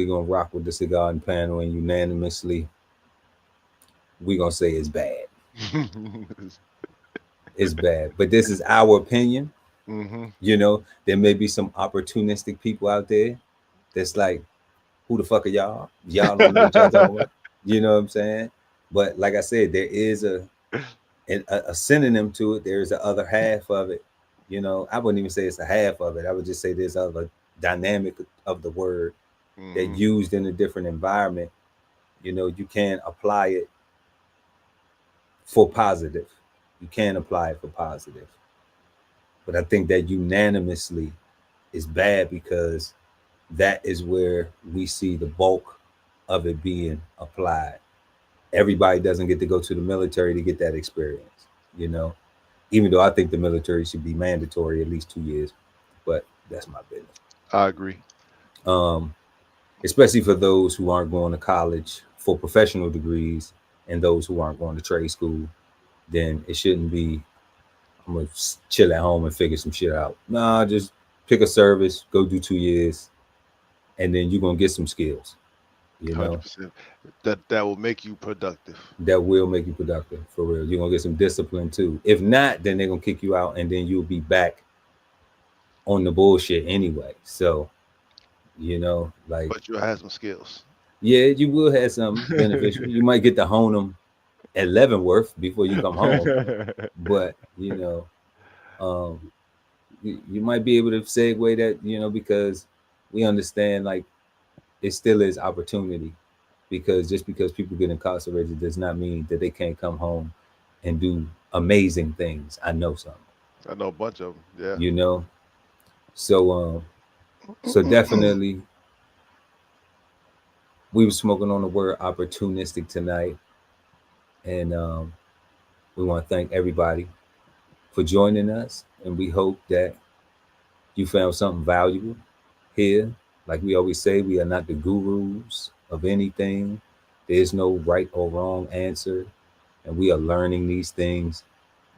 gonna rock with the Cigarden Panel, and unanimously we gonna say it's bad. It's bad. But this is our opinion. Hmm. There may be some opportunistic people out there that's like, who the fuck are y'all? Y'all don't know what y'all talking about. You know what I'm saying? But like I said, there is a synonym to it. There's the other half of it. I wouldn't even say it's a half of it. I would just say there's other dynamic of the word that Hmm. used in a different environment. You can apply it for positive. You can apply it for positive. But I think that unanimously is bad, because that is where we see the bulk of it being applied. Everybody doesn't get to go to the military to get that experience, you know, even though I think the military should be mandatory at least 2 years, but that's my business. I agree. Um, Especially for those who aren't going to college for professional degrees and those who aren't going to trade school, then it shouldn't be, I'm going to chill at home and figure some shit out. Nah, just pick a service, go do 2 years, and then you're going to get some skills, you know, 100%. That will make you productive. that will make you productive for real. You're going to get some discipline too. If not, then they're going to kick you out, and then you'll be back on the bullshit anyway. So, like, But you'll have some skills. yeah, you will have some beneficial. You might get to hone them at Leavenworth before you come home, but um, you might be able to segue that, because we understand, like, it still is opportunity, because just because people get incarcerated does not mean that they can't come home and do amazing things. I know some, I know a bunch of them. Yeah. you know. So definitely we were smoking on the word opportunistic tonight, and we want to thank everybody for joining us, and we hope that you found something valuable here. Like we always say, we are not the gurus of anything. There's no right or wrong answer, and we are learning these things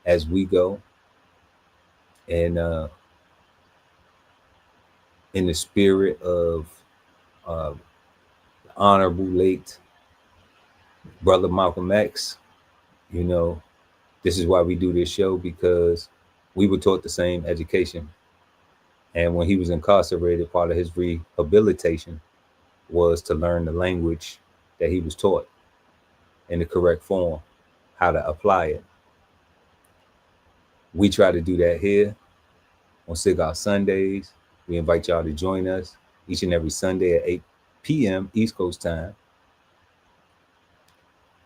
as we go. And in the spirit of uh, honorable late brother Malcolm X, you know, this is why we do this show, because we were taught the same education. And when he was incarcerated, part of his rehabilitation was to learn the language that he was taught in the correct form, how to apply it. We try to do that here on Cigar Sundays. We invite y'all to join us each and every Sunday at 8 p.m. East Coast time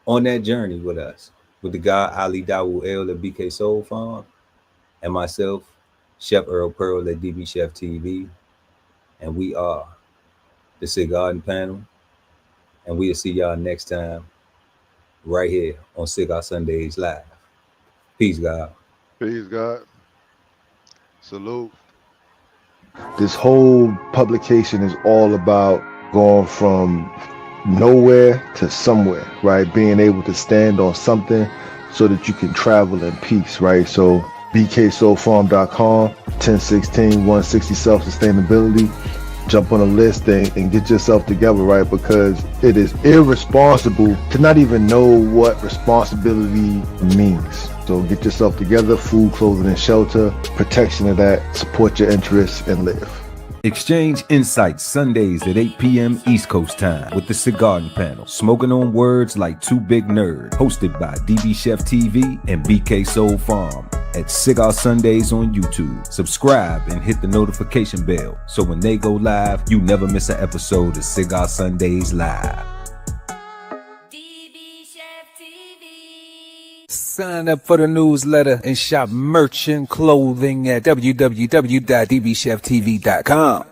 on that journey with us, with the guy Ali Dawu El at BK Soul Farm, and myself, Chef Earl Pearl at DBCHEFTV. And we are the Cigarden Panel. And we'll see y'all next time right here on Cigar Sundays Live. Peace, God. Peace, God. Salute. This whole publication is all about going from nowhere to somewhere, right? Being able to stand on something so that you can travel in peace, right? So bksoulfarm.com, 1016, 160 self-sustainability. Jump on a list and get yourself together, right? Because it is irresponsible to not even know what responsibility means. So get yourself together, food, clothing, and shelter, protection of that, support your interests, and live. Exchange insights Sundays at 8 p.m. East Coast time with the Cigarden Panel. Smoking on words like two big nerds. Hosted by DBCHEFTV and BK Soul Farm at Cigar Sundays on YouTube. Subscribe and hit the notification bell so when they go live, you never miss an episode of Cigar Sundays Live. Sign up for the newsletter and shop merch and clothing at www.dbcheftv.com.